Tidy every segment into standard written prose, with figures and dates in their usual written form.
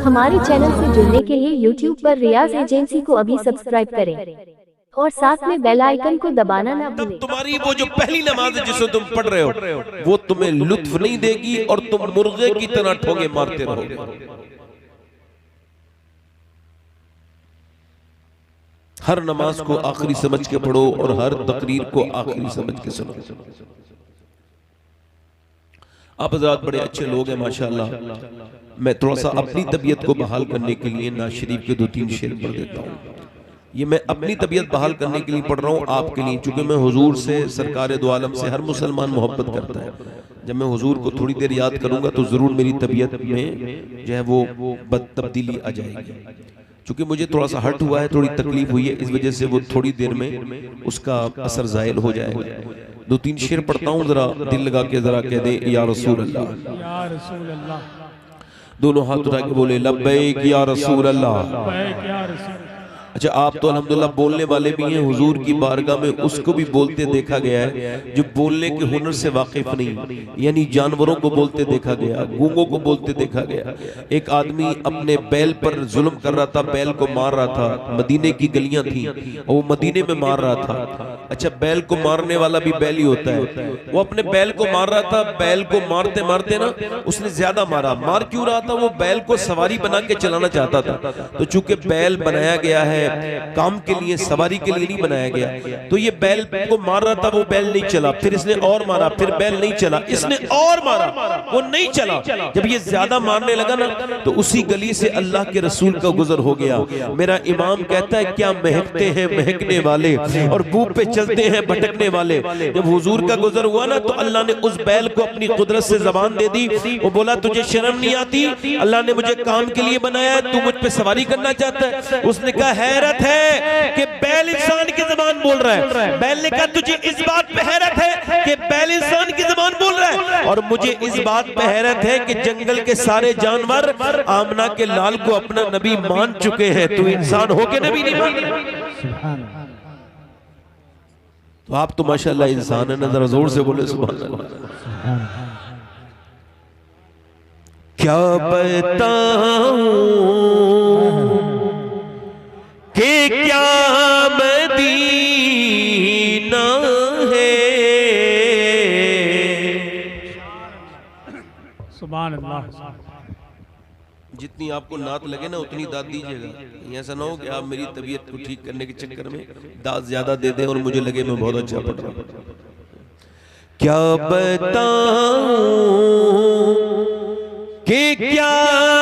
हमारे चैनल से जुड़ने के लिए YouTube पर रियाज एजेंसी को अभी सब्सक्राइब करें और साथ में बेल आइकन को दबाना ना भूलें। तुम्हारी वो जो पहली नमाज है जिसे तुम पढ़ रहे हो वो तुम्हें लुत्फ नहीं देगी और तुम मुर्गे की तरह ठोंगे मारते रहोगे। हर नमाज को आखिरी समझ के पढ़ो और हर तकरीर को आखिरी समझ के सुनो। आप हज़रात बड़े अच्छे लोग हैं माशाअल्लाह। मैं थोड़ा सा अपनी तबीयत को बहाल करने के लिए नाज़ शरीफ के 2-3 शेर पढ़ देता हूँ। ये मैं अपनी तबीयत बहाल करने के लिए पढ़ रहा हूँ आपके लिए, चूंकि मैं हुजूर से, सरकार दो आलम से हर मुसलमान मोहब्बत करता है। जब मैं हुजूर को थोड़ी देर याद करूंगा तो जरूर मेरी तबीयत में जो है वो तब्दीली आ जाएगी। चूंकि मुझे थोड़ा सा हर्ट हुआ है, थोड़ी तकलीफ हुई है, इस वजह से वो थोड़ी देर में उसका असर ज़ाहिल हो जाएगा। 2-3 शेर पढ़ता हूँ, जरा दिल लगा के जरा कह दे या रसूल अल्लाह, या रसूल अल्लाह। दोनों हाथ उठा के बोले लब्बैक या रसूल अल्लाह। अच्छा, आप तो अल्हम्दुलिल्लाह बोलने वाले भी हैं, हुजूर की बारगाह में उसको भी बोलते देखा गया है जो बोलने के हुनर से वाकिफ नहीं, यानी जानवरों को बोलते देखा गया, गूंगों को बोलते देखा गया। एक आदमी अपने बैल पर जुल्म कर रहा था, बैल को मार रहा था, मदीने की गलियां थी और वो मदीने में मार रहा था। अच्छा, बैल को मारने वाला भी बैल ही होता है। वो अपने बैल को मार रहा था, बैल को मारते मारते ना उसने ज्यादा मारा। मार क्यों रहा था? वो बैल को सवारी बना के चलाना चाहता था। तो चूंकि बैल बनाया गया है काम के लिए, सवारी के लिए नहीं बनाया गया, तो ये बैल को मार रहा था, वो बैल नहीं चला। फिर इसने और मारा, फिर बैल नहीं चला, इसने और मारा, वो नहीं चला। जब ये ज्यादा मारने लगा ना तो उसी गली से अल्लाह के रसूल का गुजर हो गया। मेरा इमाम कहता है क्या महकते हैं महकने वाले और बू पे चलते हैं भटकने वाले। जब हुजूर का गुजर हुआ ना तो अल्लाह ने उस बैल को अपनी कुदरत से जबान दे दी। वो बोला तुझे शर्म नहीं आती? अल्लाह ने मुझे काम के लिए बनाया है, तू मुझ पे सवारी करना चाहता है? उसने कहा हैरत है कि बैल इंसान की जबान बोल रहा है। बैल ने कहा तुझे इस बात पे हैरत है कि बैल इंसान की जबान बोल रहा है, और मुझे इस बात पे हैरत है कि जंगल के सारे जानवर आमना के लाल को अपना नबी मान चुके हैं, तू इंसान होके नबी नहीं मान। तो आप तो माशाल्लाह इंसान है ना, जरा जोर से बोले सुभान अल्लाह। क्या बताऊं कि क्या मदीना है। सुभान अल्लाह। जितनी आपको नात लगे ना उतनी दाद दीजिएगा। ऐसा ना हो कि आप मेरी तबीयत को ठीक करने के चक्कर में दाद ज्यादा दे दें और मुझे लगे मैं बहुत अच्छा पढ़ रहा हूं। क्या बताऊं कि क्या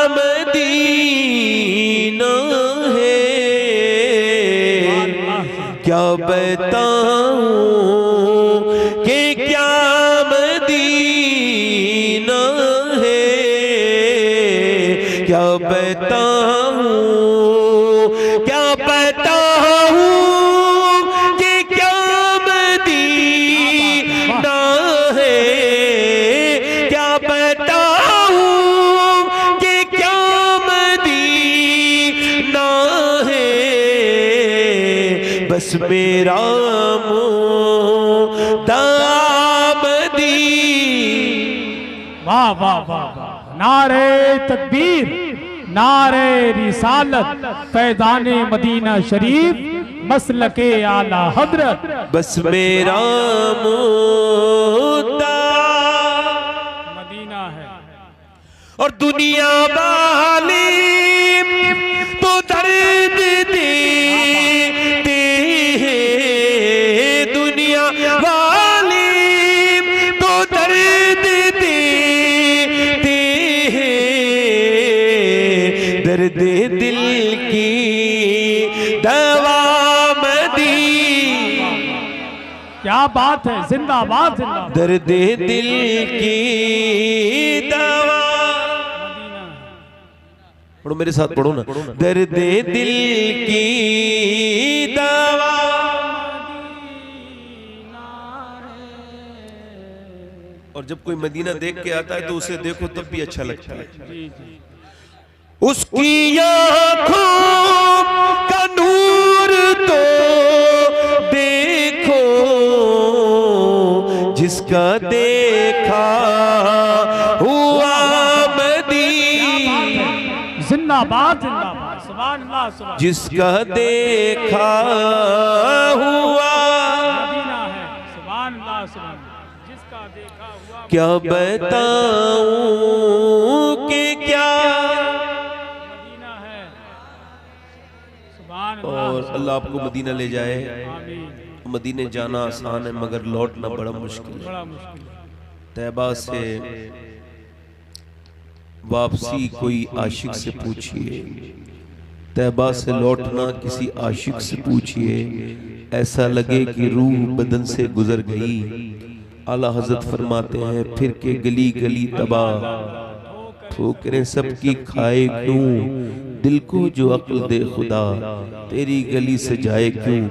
मदीना है, क्या बताऊं कि क्या मदीना है, क्या बताऊं, क्या बताऊं कि क्या मदीना है, क्या बताऊं कि क्या मदीना है। बस मेरा दामदी। वाह वाह वाह। नारे तकबीर, नारे रिसालत, फैज़ाने मदीना शरीफ, मसलके आला हजरत। बस मेरा मदीना है और दुनिया वाली तो दर्द देते हैं, दुनिया वाली तो दर्द देते हैं, दर्द दिल की दवा मदी। क्या बात है, जिंदाबाद जिंदाबाद। दर्द दिल की दवा, पढ़ो मेरे साथ, पढ़ो ना। दर्द दिल की दवा, और जब कोई मदीना देख के आता है तो उसे देखो तब भी अच्छा लगता है। उसकी आँखों का नूर तो देखो, जिसका देखा हुआ जिंदाबाद जिंदाबाद, सुभान अल्लाह सुभान। जिसका देखा हुआ मदीना है, सुभान अल्लाह सुभान। जिसका देखा हुआ क्या बताऊं कि क्या मदीना है, सुभान अल्लाह। और अल्लाह आपको मदीना ले जाए। आमीन। मदीने जाना आसान है मगर लौटना बड़ा मुश्किल है। बड़ा मुश्किल है। तैबा से वापसी कोई आशिक से पूछिए, तैबा से लौटना किसी आशिक से पूछिए, ऐसा लगे कि रूह बदन से गुजर गई। आला हजरत फरमाते हैं फिर के गली गली तबाह, ठोकरें सबकी खाए क्यों, दिल को जो अक्ल दे खुदा, तेरी गली से जाए क्यों।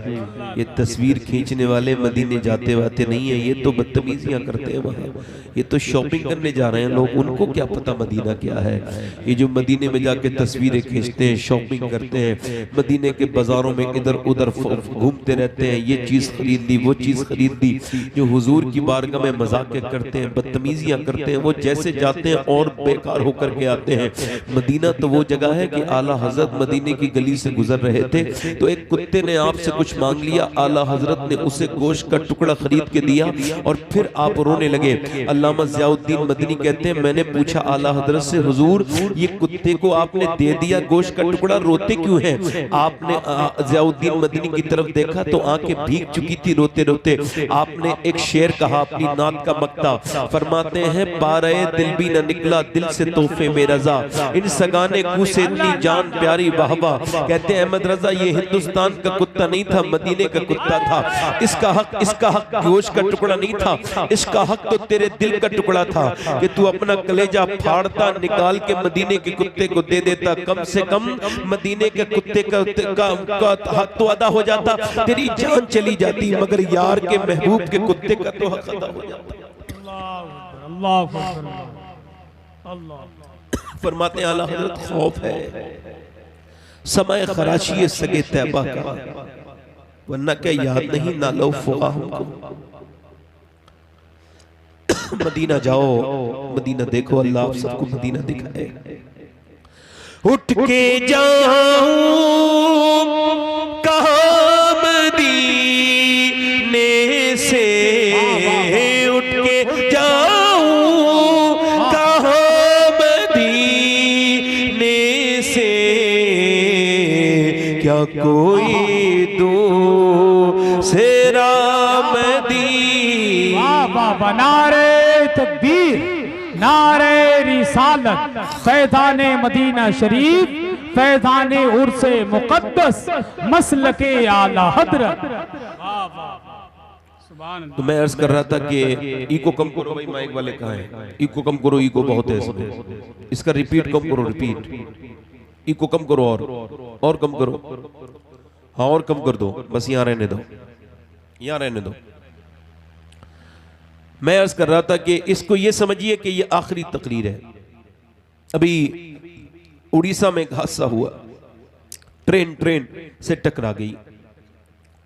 ये तस्वीर खींचने वाले मदीने जाते वाते नहीं है, ये तो बदतमीजियां करते हैं वहाँ। ये तो शॉपिंग करने जा रहे हैं लोग, उनको क्या पता मदीना क्या है। ये जो मदीने में जाके तस्वीरें खींचते हैं, शॉपिंग करते हैं, मदीने के बाजारों में इधर उधर घूमते रहते हैं, ये चीज़ खरीद ली वो चीज़ खरीद ली, जो हुजूर की बारगाह में मजाक करते हैं, बदतमीजियां करते हैं, वो जैसे जाते हैं और बेकार होकर के आते हैं। मदीना तो वो जगह है कि आला हजरत मदीने की गली से गुजर रहे थे तो एक कुत्ते ने आपसे कुछ मांग लिया, आला हजरत ने उसे गोश्त का टुकड़ा खरीद के दिया और फिर आप रोने लगे। अल्लामा ज़ियाउद्दीन मदनी कहते हैं मैंने पूछा आला हजरत से, हुजूर ये कुत्ते को आपने दे दिया गोश्त का टुकड़ा, रोते क्यों हैं? आपने ज़ियाउद्दीन मदनी की तरफ देखा तो आंखें भीग चुकी थी रोते रोते। आपने एक शेर कहा अपनी नात का मक्ता, फरमाते हैं पारे दिल भी न निकला दिल से तोहफे में रजा, इन सगाने कू से इतनी जान प्यारी वाहवा। कहते हैं अहमद रजा ये हिंदुस्तान का कुत्ता नहीं था, मदीने का कुत्ता था। इसका हक गोश्त का टुकड़ा नहीं था, इसका हक तो तेरे दिल का टुकड़ा था कि तू अपना कलेजा फाड़ता निकाल के मदीने के कुत्ते को दे देता। कम से कम मदीने के कुत्ते का हक तो अदा हो जाता, तेरी जान चली जाती, मगर यार के महबूब के कुत्ते का तो हक अदा हो जाता। अल्लाह अल्लाह। फरमाते हैं आला हज़रत खौफ है समय खराशी सगे तैबा का, वरना क्या याद नहीं ना लो फुआ हमको। मदीना जाओ, मदीना देखो, अल्लाह आप सबको मदीना दिखाए। उठ के जाऊं कहाँ मदीने से, उठ के जाऊं कहाँ मदीने से, क्या कोई दूसरा मदीना। वाह वाह, नारे तकबीर, नारे रिसालत, फैज़ाने मदीना शरीफ, फैज़ाने उर्से मुक़द्दस, मसलके आला हज़रत। वाह वाह, सुभान अल्लाह। तो मैं अर्ज कर रहा था कि इको कम करो भाई, माइक वाले कहाँ हैं? इको कम करो, इको बहुत है इसमें, इसका रिपीट कम करो, रिपीट इको कम करो और कम करो, हाँ और कम कर दो, बस यहाँ रहने दो, यहाँ रहने दो। मैं अर्ज कर रहा था कि इसको ये समझिए कि ये आखिरी तकरीर है। अभी उड़ीसा में एक हादसा हुआ, ट्रेन से टकरा गई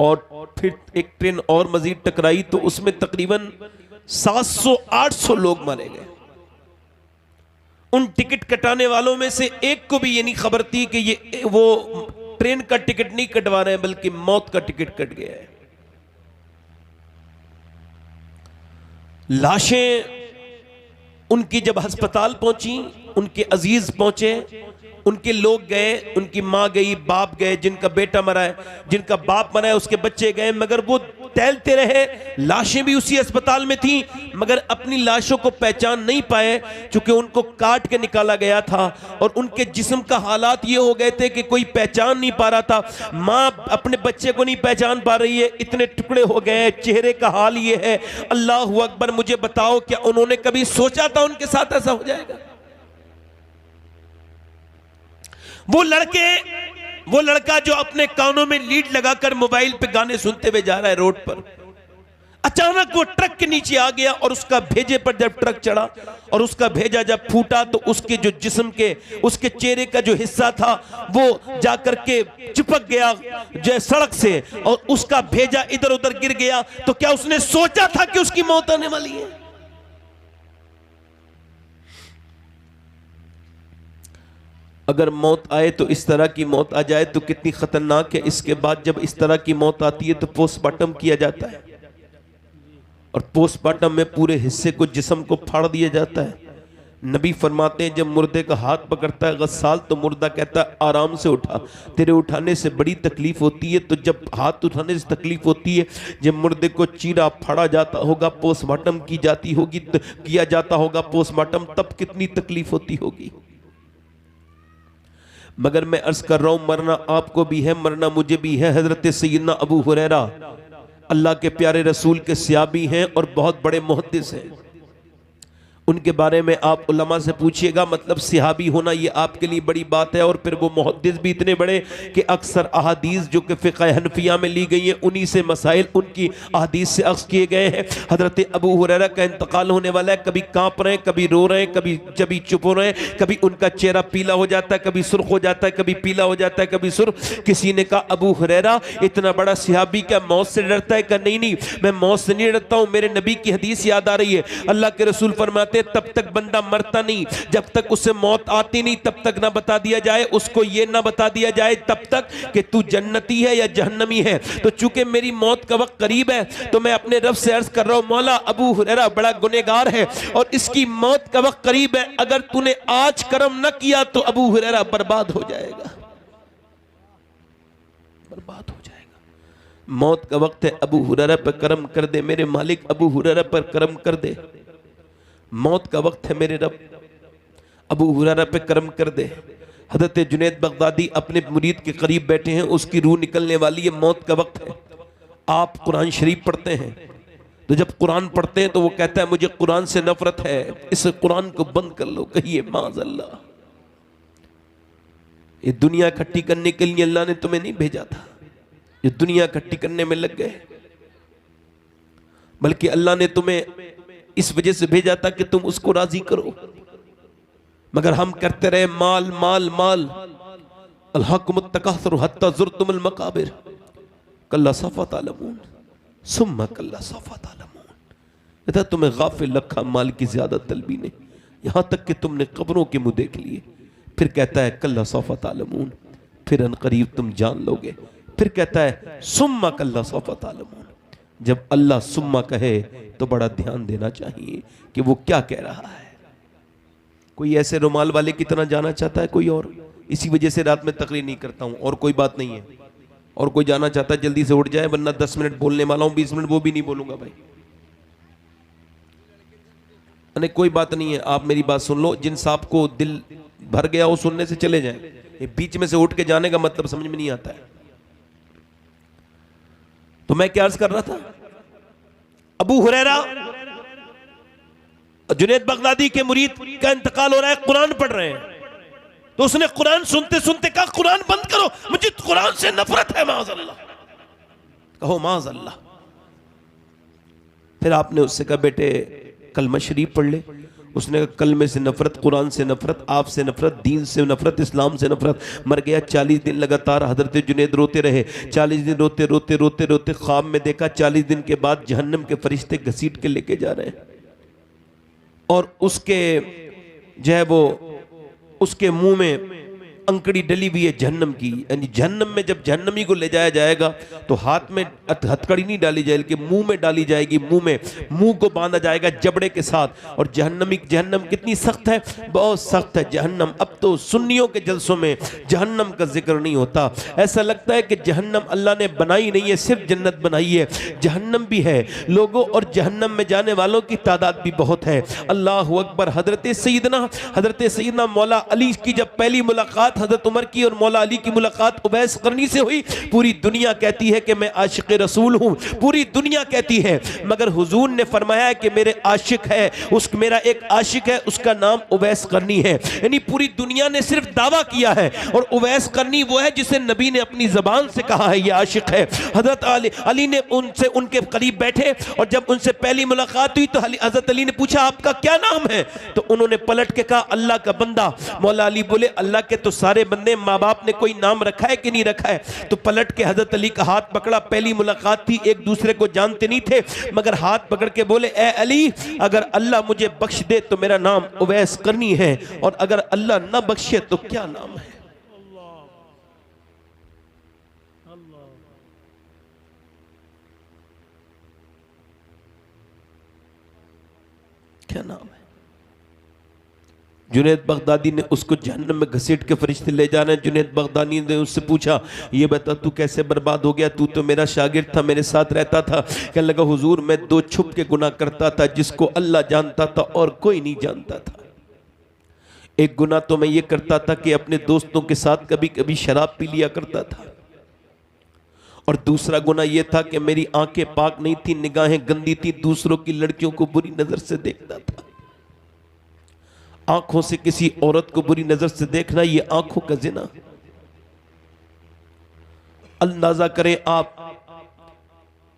और फिर एक ट्रेन और मजीद टकराई तो उसमें तकरीबन 700-800 लोग मारे गए। उन टिकट कटाने वालों में से एक को भी ये नहीं खबर थी कि ये वो ट्रेन का टिकट नहीं कटवा रहे हैं बल्कि मौत का टिकट कट गया है। लाशें उनकी जब अस्पताल पहुंची, उनके अजीज पहुंचे, उनके लोग गए, उनकी माँ गई, बाप गए, जिनका बेटा मरा है, जिनका बाप मरा है उसके बच्चे गए, मगर वो टहलते रहे। लाशें भी उसी अस्पताल में थी मगर अपनी लाशों को पहचान नहीं पाए क्योंकि उनको काट के निकाला गया था और उनके जिस्म का हालात ये हो गए थे कि कोई पहचान नहीं पा रहा था। माँ अपने बच्चे को नहीं पहचान पा रही है, इतने टुकड़े हो गए, चेहरे का हाल ये है। अल्लाह अकबर, मुझे बताओ क्या उन्होंने कभी सोचा था उनके साथ ऐसा हो जाएगा? वो लड़का जो अपने कानों में लीड लगाकर मोबाइल पे गाने सुनते हुए जा रहा है रोड पर, अचानक वो ट्रक के नीचे आ गया और उसका भेजे पर जब ट्रक चढ़ा और उसका भेजा जब फूटा तो उसके जो जिस्म के, उसके चेहरे का जो हिस्सा था वो जाकर के चिपक गया जो सड़क से और उसका भेजा इधर उधर गिर गया। तो क्या उसने सोचा था कि उसकी मौत आने वाली है? अगर मौत आए तो इस तरह की मौत आ जाए तो कितनी खतरनाक है। इसके बाद जब इस तरह की मौत आती है तो पोस्टमार्टम किया जाता है, और पोस्टमार्टम में पूरे हिस्से को, जिस्म को फाड़ दिया जाता है। नबी फरमाते हैं जब मुर्दे का हाथ पकड़ता है गस्साल तो मुर्दा कहता है आराम से उठा, तेरे उठाने से बड़ी तकलीफ होती है। तो जब हाथ उठाने से तकलीफ होती है, जब मुर्दे को चीरा फाड़ा जाता होगा, पोस्टमार्टम की जाती होगी, किया जाता होगा पोस्टमार्टम, तब कितनी तकलीफ होती होगी। मगर मैं अर्ज कर रहा हूं, मरना आपको भी है, मरना मुझे भी है। हजरत सैयदना अबू हुरैरा अल्लाह के प्यारे रसूल के सहाबी हैं और बहुत बड़े मुहद्दिस हैं। उनके बारे में आप उलमा से पूछिएगा, मतलब सहाबी होना ये आपके लिए बड़ी बात है। और फिर वो मुहद्दिस भी इतने बड़े कि अक्सर अहादीस जो कि फ़िक़्ह हनफिया में ली गई हैं, उन्हीं से मसाइल उनकी अहादीस से अक्स किए गए हैं। हज़रत अबू हुरैरा का इंतकाल होने वाला है, कभी काँप रहे हैं, कभी रो रहे हैं, कभी चुप हो रहे हैं, कभी उनका चेहरा पीला हो जाता है, कभी सुर्ख हो जाता है, कभी पीला हो जाता है, कभी सुर्ख। किसी ने कहा अबू हुरैरा इतना बड़ा सहाबी क्या मौत से डरता है? नहीं नहीं, मैं मौत से नहीं डरता हूँ, मेरे नबी की हदीस याद आ रही है। अल्लाह के रसूल फरमाते तब तक बंदा मरता नहीं जब तक उसे मौत आती नहीं, तब तक ना बता दिया जाए उसको, ये ना बता दिया जाए तब तक कि तू जन्नती है या जहन्नमी है। तो चूंकि मेरी मौत का वक्त करीब है तो मैं अपने रब से अर्ज कर रहा हूं, मौला अबू हुरैरा बड़ा गुनहगार है और इसकी मौत का वक्त करीब है, अगर तूने आज कर्म न किया तो अबू हुरैरा बर्बाद हो जाएगा, बर्बाद हो जाएगा। मौत का वक्त है, अबू हुरैरा पर कर्म कर दे मेरे मालिक, अबू हुरैरा पर कर्म कर दे। मौत का वक्त है मेरे रब, अबू हुरैरा पे कर्म कर दे। हज़रत जुनैद बगदादी अपने मुरीद के करीब बैठे हैं, उसकी रूह निकलने वाली है, मौत का वक्त है। आप कुरान शरीफ पढ़ते हैं तो जब कुरान पढ़ते हैं तो वो कहता है मुझे कुरान से नफरत है, इस कुरान को बंद कर लो। कहिए माज़अल्लाह, ये दुनिया इकट्ठी करने के लिए अल्लाह ने तुम्हें नहीं भेजा था, ये दुनिया इकट्ठी करने में लग गए, बल्कि अल्लाह ने तुम्हें इस वजह से भेजा था कि तुम उसको राजी करो। मगर हम करते रहे माल माल माल, अलहकुमुत तकासुर हत्ता ज़ुरतुमुल मकाबिर, कल्ला सौफ़ा तालमून सुम्मा कल्ला सौफ़ा तालमून। इधर तुम्हें गाफिल रखा माल की ज्यादा तलबी ने, यहां तक कि तुमने कब्रों के मुंह देख लिए। फिर कहता है कल्ला सौफ़ा तालमून, फिर अनकरीब तुम जान लोगे। फिर कहता है सुम्मा कल्ला सौफ़ा तालमून। जब अल्लाह सुम्मा कहे तो बड़ा ध्यान देना चाहिए कि वो क्या कह रहा है। कोई ऐसे रुमाल वाले की तरह जाना चाहता है कोई और, इसी वजह से रात में तकरीर नहीं करता हूं, और कोई बात नहीं है। और कोई जाना चाहता है जल्दी से उठ जाए, वरना 10 मिनट बोलने वाला हूं, 20 मिनट वो भी नहीं बोलूंगा भाई। अरे कोई बात नहीं है, आप मेरी बात सुन लो। जिन साहब को दिल भर गया वो सुनने से चले जाएं, ये बीच में से उठ के जाने का मतलब समझ में नहीं आता है। तो मैं क्या अर्ज कर रहा था, अबू हुरैरा जुनैद बगदादी के मुरीद का इंतकाल हो रहा है, कुरान पढ़ रहे हैं, तो उसने कुरान सुनते सुनते कहा कुरान बंद करो, मुझे कुरान से नफरत है, माज़अल्लाह। कहो माज़अल्लाह। फिर आपने उससे कहा बेटे कलमा शरीफ पढ़ ले। उसने कहा कलमे से नफरत, कुरान से नफरत, आप से नफरत, दीन से नफरत, इस्लाम से नफरत। मर गया। 40 दिन लगातार हजरत जुनैद रोते रहे। 40 दिन रोते रोते रोते रोते ख्वाब में देखा 40 दिन के बाद जहन्नम के फरिश्ते घसीट के लेके जा रहे हैं, और उसके जो है वो उसके मुंह में अंकड़ी डली हुई है जहन्नम की। यानी जहन्नम में जब जहन्नमी को ले जाया जाएगा तो हाथ में हथकड़ी नहीं डाली जाएगी, मुंह में डाली जाएगी, मुंह को बांधा जाएगा जबड़े के साथ। और जहन्नम कितनी सख्त है, बहुत सख्त है जहन्नम। अब तो सुन्नियों के जलसों में जहन्नम का जिक्र नहीं होता, ऐसा लगता है कि जहन्नम अल्लाह ने बनाई नहीं है, सिर्फ जन्नत बनाई है। जहन्नम भी है लोगों, और जहन्नम में जाने वालों की तादाद भी बहुत है। अल्लाह अकबर। हजरत सैयदना मौला अली की जब पहली मुलाकात हजरत उमर की और मौला अली की मुलाकात उवैस करनी से हुई, पूरी दुनिया कहती है कि मैं आशिक रसूल हूं, पूरी दुनिया कहती है, मगर हुजूर ने फरमाया है कि मेरे आशिक है, मेरा एक आशिक है, उसका नाम उवैस करनी है। यानी पूरी दुनिया ने सिर्फ दावा किया है, और उवैस करनी वो है जिसे नबी ने अपनी जबान से कहा है ये आशिक है। हजरत अली ने उनसे उनके करीब बैठे, और जब उनसे पहली मुलाकात हुई तो हजरत अली ने पूछा आपका क्या नाम है, तो उन्होंने पलट के कहा अल्लाह का बंदा। मौला अली बोले अल्लाह के तो सारे बंदे माँ बाप ने कोई नाम रखा है कि नहीं रखा है? तो पलट के हजरत अली का हाथ पकड़ा, पहली मुलाकात थी, एक दूसरे को जानते नहीं थे, मगर हाथ पकड़ के बोले, ए अली, अगर अल्लाह मुझे बख्श दे तो मेरा नाम उवैस करनी है, और अगर अल्लाह ना बख्शे तो क्या नाम है? क्या नाम है? जुनैद बगदादी ने उसको जहन्नम में घसीट के फरिश्ते ले जा रहे हैं। जुनैद बगदादी ने उससे पूछा, ये बता तू कैसे बर्बाद हो गया? तू तो मेरा शागिर्द था, मेरे साथ रहता था। कहने लगा, हुजूर मैं दो छुप के गुनाह करता था जिसको अल्लाह जानता था और कोई नहीं जानता था। एक गुनाह तो मैं ये करता था कि अपने दोस्तों के साथ कभी कभी शराब पी लिया करता था, और दूसरा गुनाह यह था कि मेरी आंखें पाक नहीं थी, निगाहें गंदी थी, दूसरों की लड़कियों को बुरी नजर से देखता था। आंखों से किसी औरत को बुरी नजर से देखना, यह आंखों का जिना। अंदाजा करें आप,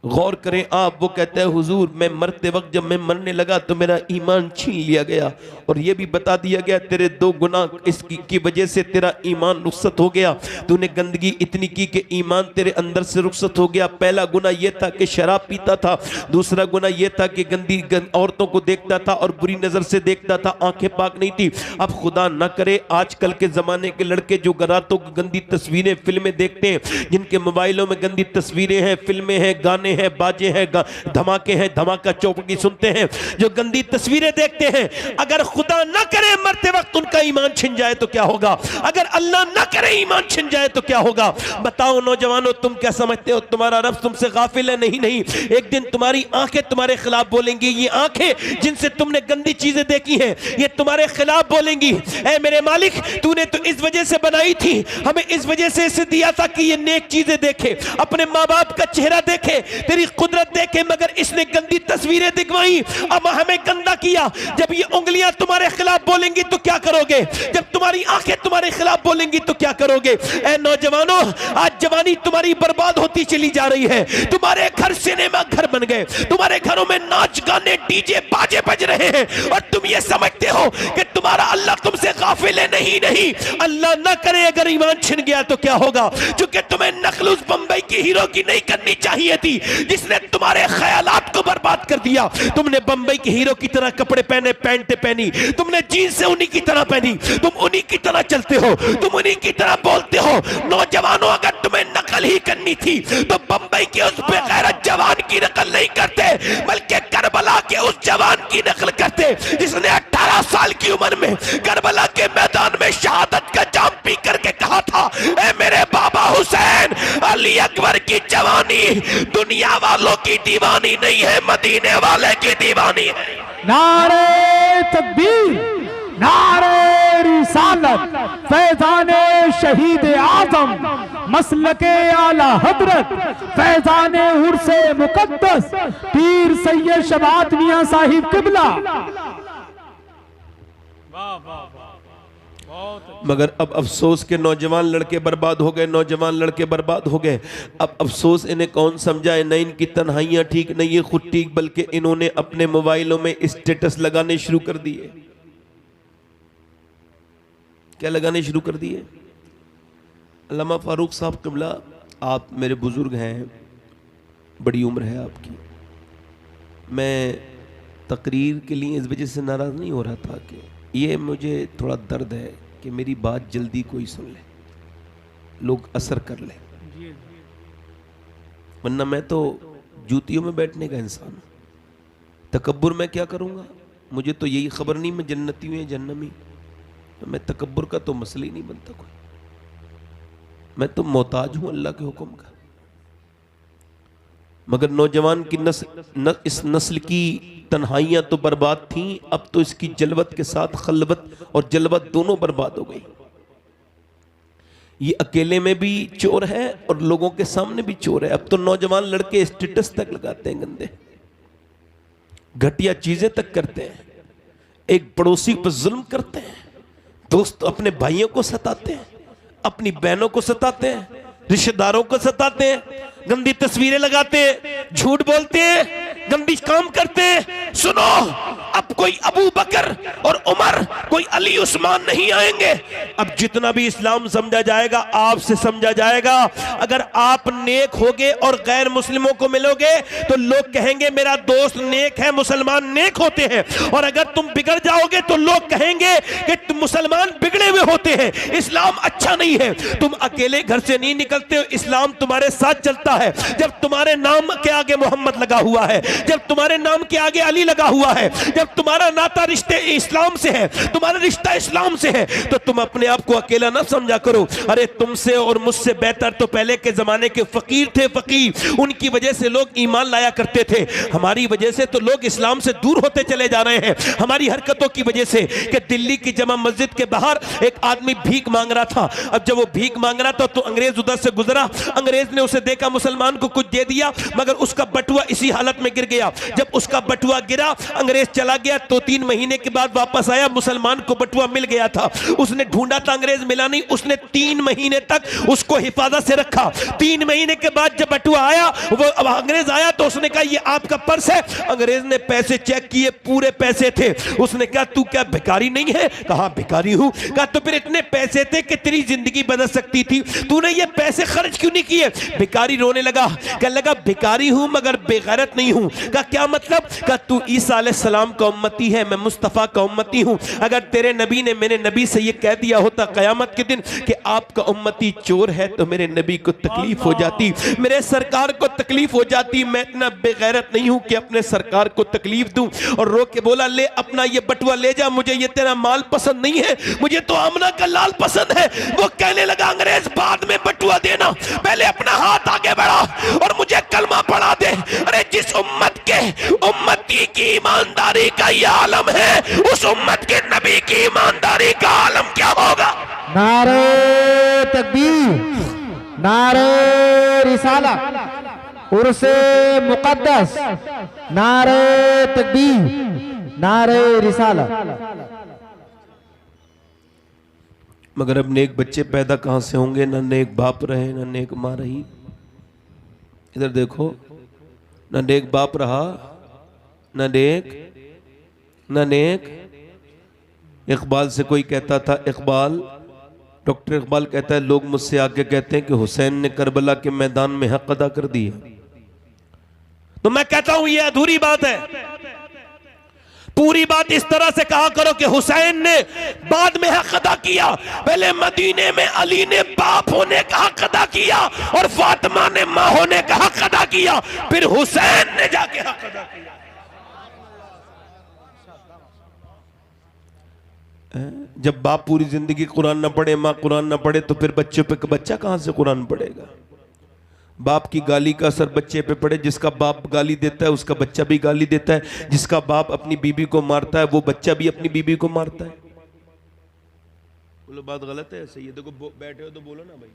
गौर करें आप। वो कहता है, हुजूर मैं मरते वक्त जब मैं मरने लगा तो मेरा ईमान छीन लिया गया, और यह भी बता दिया गया तेरे दो गुनाह इसकी की वजह से तेरा ईमान रुखसत हो गया। तूने गंदगी इतनी की कि ईमान तेरे अंदर से रुखसत हो गया। पहला गुनाह यह था कि शराब पीता था, दूसरा गुनाह यह था कि गंदी औरतों को देखता था और बुरी नजर से देखता था, आंखें पाक नहीं थी। अब खुदा न करे आजकल के जमाने के लड़के जो रातों की गंदी तस्वीरें फिल्में देखते हैं, जिनके मोबाइलों में गंदी तस्वीरें हैं, फिल्में हैं, गाने हैं, बाजे हैं, धमाके हैं, धमाका चौपड़ी सुनते हैं, जो गंदी तस्वीरें देखते हैं, अगर खुदा ना करे मरते वक्त उनका ईमान छिन जाए तो क्या होगा? अगर अल्लाह ना करे ईमान छिन जाए तो क्या होगा? बताओ नौजवानों, तुम क्या समझते हो तुम्हारा रब तुमसे गाफिल है? नहीं नहीं, एक दिन तुम्हारी आंखें तुम्हारे खिलाफ बोलेंगी। ये आंखें जिनसे तुमने गंदी चीजें देखी हैं, ये तुम्हारे खिलाफ बोलेंगी, ऐ मेरे मालिक तूने तो इस वजह से बनाई थी, हमें इस वजह से इसे दिया था कि ये नेक चीजें देखे, अपने माँ बाप का चेहरा देखे, तेरी कुदरत देखे, मगर इसने गंदी तस्वीरें दिखवाई, अब हमें गंदा किया। जब ये उंगलियां तुम्हारे खिलाफ बोलेंगी तो क्या करोगे? जब तुम्हारी आंखें तुम्हारे खिलाफ बोलेंगी तो क्या करोगे? ऐ नौजवानों, आज जवानी तुम्हारी बर्बाद होती चली जा रही है। तुम्हारे घर सिनेमा घर बन गए, तुम्हारे घरों में नाच गाने डीजे बाजे बज रहे हैं, और तुम ये समझते हो कि तुम्हारा अल्लाह तुमसे गाफिल है। नहीं नहीं, अल्लाह ना करे अगर ईमान छिन गया तो क्या होगा? क्योंकि तुम्हें नकल उस बंबई की हीरो की नहीं करनी चाहिए थी जिसने तुम्हारे ख्यालात को बर्बाद कर दिया। तुमने बंबई के हीरो की तरह कपड़े पहने, पैंटें पहनी, तुमने जीन्स से उन्हीं की तरह पहनी, तुम उन्हीं की तरह चलते हो, तुम उन्हीं की तरह बोलते हो। नौजवानों, अगर तुम्हें नकल ही करनी थी तो बंबई के उस बेगैरत जवान की नकल नहीं करते, बल्कि करबला के उस जवान की नकल करते जिसने 18 साल की उम्र में करबला के मैदान में शहादत का जाम पी करके कहा था, ऐ मेरे बाबा हुसैन, अली अकबर की जवानी दुनिया वालों की दीवानी नहीं है, मदीने वाले की दीवानी है। नारे तकबीर, नारे रिसालत, फैजाने शहीद आजम, मसलके आला हजरत, फैजाने उर्से मुकद्दस, पीर सैयद शबात मियां साहिब किबला। मगर अब अफसोस के नौजवान लड़के बर्बाद हो गए, नौजवान लड़के बर्बाद हो गए। अब अफसोस इन्हें कौन समझाए? न इनकी तन्हाइयाँ ठीक नहीं है खुद ठीक, बल्कि इन्होंने अपने मोबाइलों में स्टेटस लगाने शुरू कर दिए। क्या लगाने शुरू कर दिए? अल्लामा फारूक साहब किबला, आप मेरे बुजुर्ग हैं, बड़ी उम्र है आपकी। मैं तकरीर के लिए इस वजह से नाराज़ नहीं हो रहा था कि ये मुझे थोड़ा दर्द है कि मेरी बात जल्दी कोई सुन ले, लोग असर कर ले, वरना मैं तो जूतियों में बैठने का इंसान हूँ। तकब्बुर मैं क्या करूँगा? मुझे तो यही खबर नहीं मैं जन्नती हूँ या जन्नमी, तो मैं तकब्बुर का तो मसला ही नहीं बनता कोई। मैं तो मोहताज हूँ अल्लाह के हुक्म का। मगर नौजवान की इस नस्ल की तन्हाइयां तो बर्बाद थीं, अब तो इसकी जलवत के साथ खलवत और जलवत दोनों बर्बाद हो गई। ये अकेले में भी चोर है और लोगों के सामने भी चोर है। अब तो नौजवान लड़के स्टेटस तक लगाते हैं, गंदे घटिया चीजें तक करते हैं, एक पड़ोसी पर जुल्म करते हैं, दोस्त अपने भाइयों को सताते हैं, अपनी बहनों को सताते हैं, रिश्तेदारों को सताते हैं, गंदी तस्वीरें लगाते हैं, झूठ बोलते हैं, गंदी काम करते हैं। सुनो, अब कोई अबू बकर और उमर, कोई अली उस्मान नहीं आएंगे। अब जितना भी इस्लाम समझा जाएगा आपसे समझा जाएगा। अगर आप नेक होगे और गैर मुस्लिमों को मिलोगे तो लोग कहेंगे मेरा दोस्त नेक है, मुसलमान नेक होते हैं। और अगर तुम बिगड़ जाओगे तो लोग कहेंगे कि तुम मुसलमान बिगड़े हुए होते हैं, इस्लाम अच्छा नहीं है। तुम अकेले घर से नहीं निकलते हो, इस्लाम तुम्हारे साथ चलता है। जब तुम्हारे नाम के आगे मोहम्मद लगा हुआ है, जब तुम्हारे नाम के आगे अली लगा हुआ है, जब तुम्हारा नाता रिश्ते इस्लाम से है, तुम्हारा रिश्ता इस्लाम से है, तो तुम अपने आप को अकेला ना समझा करो। अरे तुमसे और मुझसे बेहतर तो पहले के जमाने के फकीर थे, फकीर, उनकी वजह से लोग ईमान लाया करते थे। हमारी वजह से तो लोग इस्लाम से दूर होते चले जा रहे हैं, हमारी हरकतों की वजह से। कि दिल्ली की जमा मस्जिद के बाहर एक आदमी भीख मांग रहा था। अब जब वो भीख मांग रहा था तो अंग्रेज उधर से गुजरा, अंग्रेज ने उसे देखा, मुसलमान को कुछ दे दिया, मगर उसका बटुआ इसी हालत में गिर गया। जब उसका बटुआ गिरा, अंग्रेज चला गया। तो 3 महीने के बाद वापस आया, मुसलमान को बटुआ मिल गया था। उसने ढूंढा था, अंग्रेज मिला नहीं, उसने 3 महीने तक उसको हिफाजत से रखा। 3 महीने के बाद जब बटुआ आया, वो अब अंग्रेज आया तो उसने कहा ये आपका पर्स है। अंग्रेज ने पैसे चेक किए, पूरे पैसे थे। उसने कहा तू क्या भिखारी नहीं है? कहा भिखारी हूं। कहा तो फिर इतने पैसे थे कि तेरी जिंदगी बदल सकती थी, तूने ये पैसे खर्च क्यों नहीं किए? भिखारी रोने लगा, कहने लगा भिखारी हूं मगर बेगैरत नहीं हूं। कहा क्या मतलब? कहा तू ईसा अलैहिस्सलाम का उम्मती है, मैं मुस्तफा का उम्मती हूं। अगर तेरे नबी ने मेरे नबी से ये कह दिया होता कयामत के दिन कि आपका उम्मती चोर है तो मेरे नबी को तकलीफ हो जाती, मेरे सरकार को तकलीफ हो जाती। मैं इतना बेगैरत नहीं हूं कि अपने सरकार को तकलीफ दूं। और रो के बोला ले अपना ये बटुआ ले जा, मुझे ये तेरा माल पसंद नहीं है, मुझे तो आमना का लाल पसंद है। वो कहने लगा अंग्रेज बाद में बटुआ देना, पहले अपना हाथ आगे बढ़ा और मुझे कलमा पढ़ा दे। अरे जिस उम्मत के उम्मती की ईमानदारी का ये आलम है, उस उम्मत के नबी की ईमानदारी का आलम क्या होगा? नारे तकबीर, नारे रिसालत, उर्से मुकद्दस, नारे तकबीर, नारे रिसालत। मगर अब नेक बच्चे पैदा कहां से होंगे? न नेक बाप रहे, न नेक मां रही। इधर देखो, न नेक बाप रहा, न नेक। इकबाल से कोई कहता था, इकबाल, डॉक्टर इकबाल कहता है लोग मुझसे आके कहते हैं कि हुसैन ने करबला के मैदान में हक अदा कर दिया। तो मैं कहता हूं ये अधूरी बात है। पूरी बात इस तरह से कहा करो कि हुसैन ने बाद में हक अदा किया, पहले मदीने में अली ने बाप होने का हक अदा किया और फातिमा ने मां होने का हक अदा किया, फिर हुसैन ने जाके हक अदा किया। जब बाप पूरी जिंदगी कुरान ना पढ़े, मां कुरान ना पढ़े, तो फिर बच्चों पे बच्चा कहां से कुरान पढ़ेगा? बाप की गाली का असर बच्चे पे पड़े। जिसका बाप गाली देता है उसका बच्चा भी गाली देता है, जिसका बाप अपनी बीबी को मारता है वो बच्चा भी अपनी बीबी को मारता है। बोलो बात गलत है? सही है? देखो बैठे हो तो बोलो ना भाई,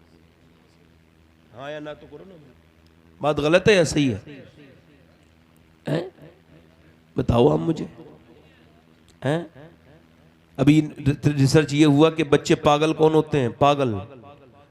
हाँ या ना तो करो ना। बात गलत है या सही है? बताओ आप मुझे। हैं? अभी रिसर्च ये हुआ कि बच्चे पागल कौन होते हैं? पागल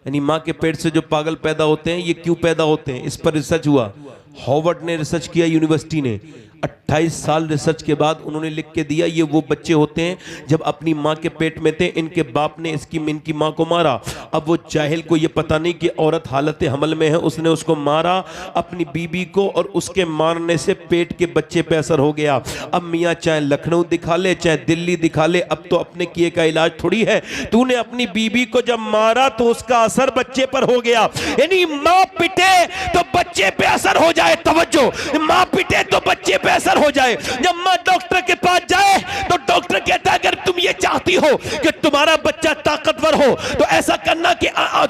यानी माँ के पेट से जो पागल पैदा होते हैं, ये क्यों पैदा होते हैं? इस पर रिसर्च हुआ। हार्वर्ड ने रिसर्च किया, यूनिवर्सिटी ने। 28 साल रिसर्च के बाद उन्होंने लिख के दिया ये वो बच्चे होते हैं जब अपनी माँ के पेट में थे, इनके बाप ने इनकी माँ को मारा। अब वो जाहिल को ये पता नहीं कि औरत हालत हमल में है, उसने उसको मारा अपनी बीबी को, और उसके मारने से पेट के बच्चे पे असर हो गया। अब मियाँ चाहे लखनऊ दिखा ले चाहे दिल्ली दिखा ले, अब तो अपने किए का इलाज थोड़ी है। तूने अपनी बीबी को जब मारा तो उसका असर बच्चे पर हो गया। यानी माँ पिटे तो बच्चे पे असर हो जाए। तवज्जो, माँ पिटे तो बच्चे पे असर हो जाए। जब माँ डॉक्टर के पास जाए तो डॉक्टर कहता है अगर तुम ये चाहती हो कि तुम्हारा बच्चा ताकतवर हो तो ऐसा करना कि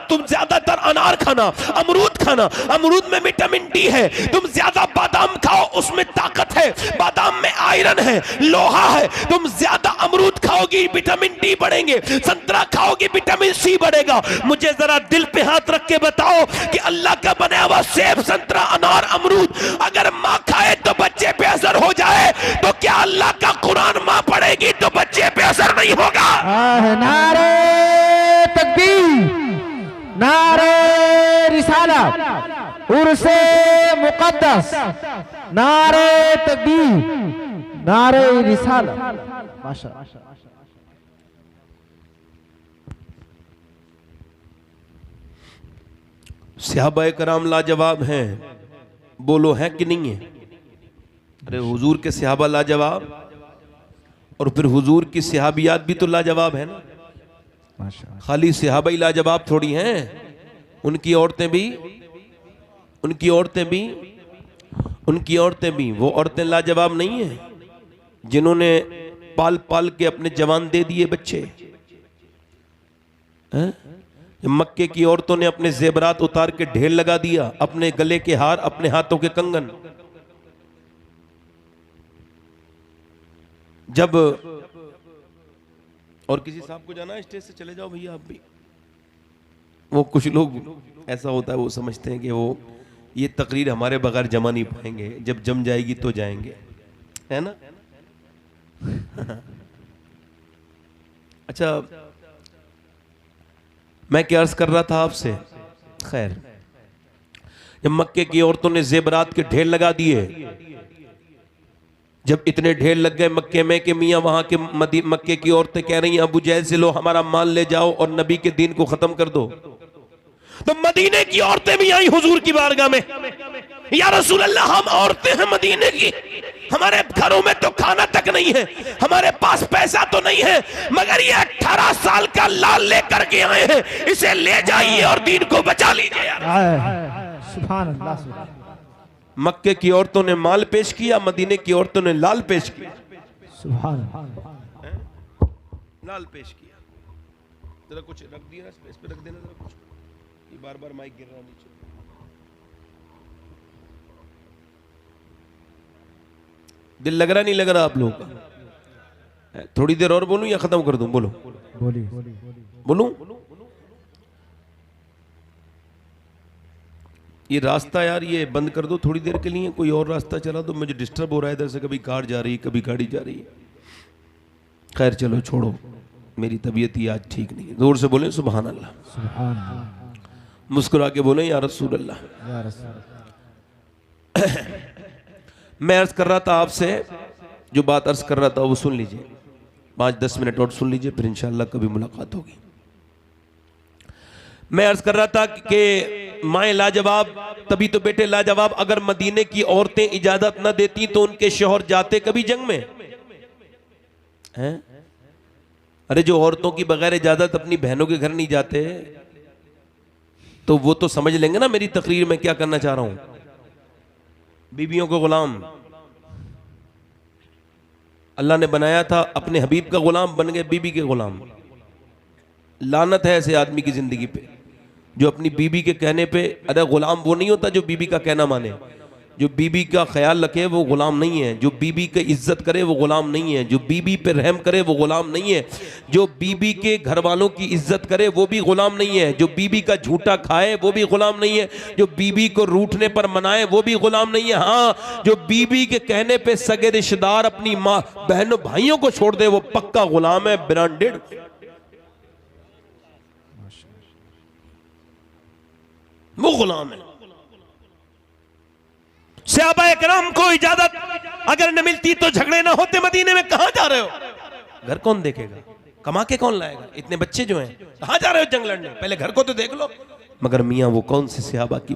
तुम ज्यादातर अनार खाना, अमरूद खाना, अमरूद में विटामिन डी है। तुम ज्यादा बादाम खाओ, उसमें ताकत है, बादाम में आयरन है, लोहा है। तुम ज्यादा अमरूद खाओगी, विटामिन डी बढ़ेंगे। संतरा खाओगी, विटामिन सी बढ़ेगा। मुझे जरा दिल पे हाथ रख के बताओ कि अल्लाह का बनाया हुआ सेब, संतरा, अनार, अमरूद अगर माँ खाए तो बच्चे पे असर हो जाए, तो क्या अल्लाह का कुरान माँ पढ़ेगी तो बच्चे पे असर नहीं होगा? नारे तकबीर, नारे रिसालत, उर्से मुकद्दस, नारे तकबीर, नारे रिसालत। माशाअल्लाह। सहाबाए कराम लाजवाब हैं, बोलो हैं कि नहीं है? अरे हुजूर के सहाबा लाजवाब, और फिर हुजूर की सहाबियात भी तो लाजवाब है ना। माशाअल्लाह। खाली सहाबा ही लाजवाब थोड़ी हैं, उनकी औरतें भी, उनकी औरतें भी, उनकी औरतें भी। वो औरतें लाजवाब नहीं हैं जिन्होंने पाल पाल के अपने जवान दे दिए बच्चे हैं? मक्के की औरतों ने अपने जेबरात उतार के ढेर लगा दिया, अपने गले के हार, अपने हाथों के कंगन। जब और किसी साहब को जाना है स्टेज से चले जाओ भैया आप भी। वो कुछ लोग ऐसा होता है, वो समझते हैं कि वो ये तकरीर हमारे बगैर जमा नहीं पाएंगे, जब जम जाएगी तो जाएंगे, है ना। अच्छा, मैं क्या अर्ज कर रहा था आपसे? खैर, जब मक्के की औरतों ने जेबरात के ढेर लगा दिए, जब इतने ढेर लग गए मक्के में कि मियां वहां के मक्के की औरतें कह रही हैं अबू जहल से लो हमारा माल ले जाओ और नबी के दीन को खत्म कर दो, तो मदीने की औरतें भी आई हुजूर की बारगाह में, या रसूल अल्लाह हम औरतें हैं मदीने की, हमारे घरों में तो खाना तक नहीं है, हमारे पास पैसा तो नहीं है, मगर ये 18 साल का लाल लेकर के आए हैं, इसे ले जाइए और दीन को बचा लीजिए। सुभान अल्लाह, सुभान। मक्के की औरतों ने माल पेश किया, मदीने की औरतों ने लाल पेश किया। सुभान लाल पेश किया। जरा कुछ रख दिया ना इस पे, रख देना जरा कुछ, ये बार बार माइक गिर रहा नीचे। दिल लग रहा नहीं लग रहा आप लोगों का? थोड़ी देर और बोलूं या खत्म कर दूं? बोलो बोलूं। ये रास्ता यार ये बंद कर दो थोड़ी देर के लिए, कोई और रास्ता चला दो, मुझे डिस्टर्ब हो रहा है इधर से, कभी कार जा रही है कभी गाड़ी जा रही है। खैर चलो छोड़ो, मेरी तबीयत ही आज ठीक नहीं है। जोर से बोले सुभान अल्लाह, सुभान अल्लाह। मुस्कुरा के बोले या रसूल अल्लाह। या रसूल। मैं अर्ज कर रहा था आपसे, जो बात अर्ज कर रहा था वो सुन लीजिए, 5-10 मिनट और सुन लीजिए, फिर इंशाअल्लाह कभी मुलाकात होगी। मैं अर्ज कर रहा था कि माएँ लाजवाब तभी तो बेटे लाजवाब, अगर मदीने की औरतें इजाजत न देती तो उनके शौहर जाते कभी जंग में हैं? अरे जो औरतों की बगैर इजाजत अपनी बहनों के घर नहीं जाते, तो वो तो समझ लेंगे ना मेरी तकरीर में क्या करना चाह रहा हूं। बीबियों को गुलाम अल्लाह ने बनाया था, अपने हबीब का गुलाम बन गए बीबी के गुलाम। लानत है ऐसे आदमी की जिंदगी पे जो अपनी बीबी के कहने पे, अरे गुलाम वो नहीं होता जो बीबी का कहना माने, जो बीबी का ख्याल रखे वो गुलाम नहीं है, जो बीबी की इज्जत करे वो गुलाम नहीं है, जो बीबी पे रहम करे वो गुलाम नहीं है, जो बीबी के घर वालों की इज्जत करे वो भी गुलाम नहीं है, जो बीबी का झूठा खाए वो भी गुलाम नहीं है, जो बीबी को रूठने पर मनाए वो भी गुलाम नहीं है। हाँ, जो बीबी के कहने पे सगे रिश्तेदार अपनी माँ बहनों भाइयों को छोड़ दे वो पक्का गुलाम है, ब्रांडेड। वो गुलाम है। सहाबाए किराम को इजाजत अगर न मिलती तो झगड़े ना होते मदीने में। कहां जा रहे हो? घर कौन देखेगा? कमा के कौन लाएगा? इतने बच्चे जो हैं, कहां जा रहे हो जंग लड़ने? पहले घर को तो देख लो। मगर मियाँ वो कौन सी सहाबा की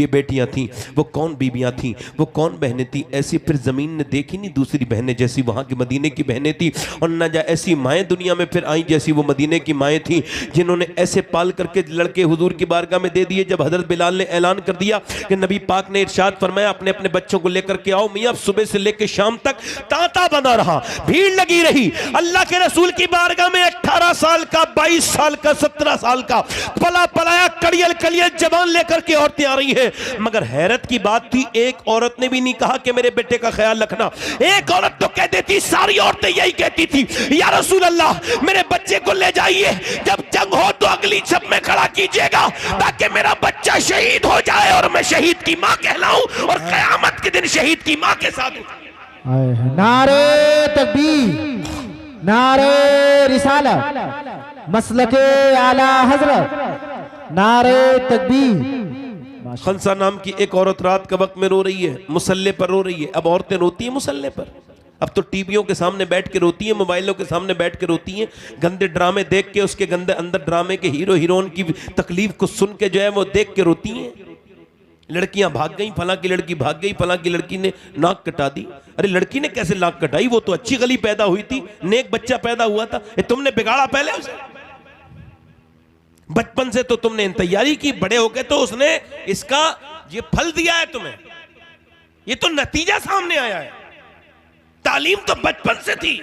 बेटियां थीं, वो कौन बीबियां थीं, वो कौन बहनें थीं, ऐसी फिर जमीन ने देखी नहीं दूसरी बहनें जैसी वहां की मदीने की बहनें थीं, और न जा ऐसी माएँ दुनिया में फिर आई जैसी वो मदीने की माएँ थीं, जिन्होंने ऐसे पाल करके लड़के हुजूर की बारगाह में दे दिए। जब हजरत बिलाल ने ऐलान कर दिया कि नबी पाक ने इरशाद फरमाया अपने अपने बच्चों को लेकर के आओ, मियाँ सुबह से लेकर शाम तक तांता बना रहा, भीड़ लगी रही। अल्लाह के रसूल की बारगाह में 18 साल का, 22 साल का, 17 साल का पला पलाया कड़ियल कलियल जवान लेकर के औरतें आ रही हैं। मगर हैरत की बात थी, एक औरत ने भी नहीं कहा कि मेरे बेटे का ख्याल रखना। एक औरत तो कहती थी, सारी औरतें यही कहती थी, या रसूल अल्लाह मेरे बच्चे को ले जाइए, जब जंग हो तो अगली छत में खड़ा कीजिएगा ताकि मेरा बच्चा शहीद हो जाए और मैं शहीद की मां कहलाऊं और कयामत के दिन शहीद की मां के साथ। नारे तकबीर, नारे रिसालत, मसलके आला हजरत, नारे तकबीर। खंसा नाम की एक औरत रात का वक्त में रो रही है, मुसल्ले पर रो रही है। अब औरतें रोती हैं मुसल्ले पर, अब तो टीवियों के सामने बैठ के रोती हैं, मोबाइलों के सामने बैठ के रोती हैं, गंदे ड्रामे देख के, उसके गंदे अंदर ड्रामे के हीरो हीरोइन की तकलीफ को सुन के जो है वो देख के रोती हैं। लड़कियां भाग गई, फलां की लड़की भाग गई, फलां की लड़की ने नाक कटा दी। अरे लड़की ने कैसे नाक कटाई? वो तो अच्छी गली पैदा हुई थी, नेक बच्चा पैदा हुआ था। तुमने बिगाड़ा पहले उसे। बचपन से तो तुमने तैयारी की, बड़े होके तो उसने इसका ये फल दिया है तुम्हें, ये तो नतीजा सामने आया है। तालीम तो बचपन से थी।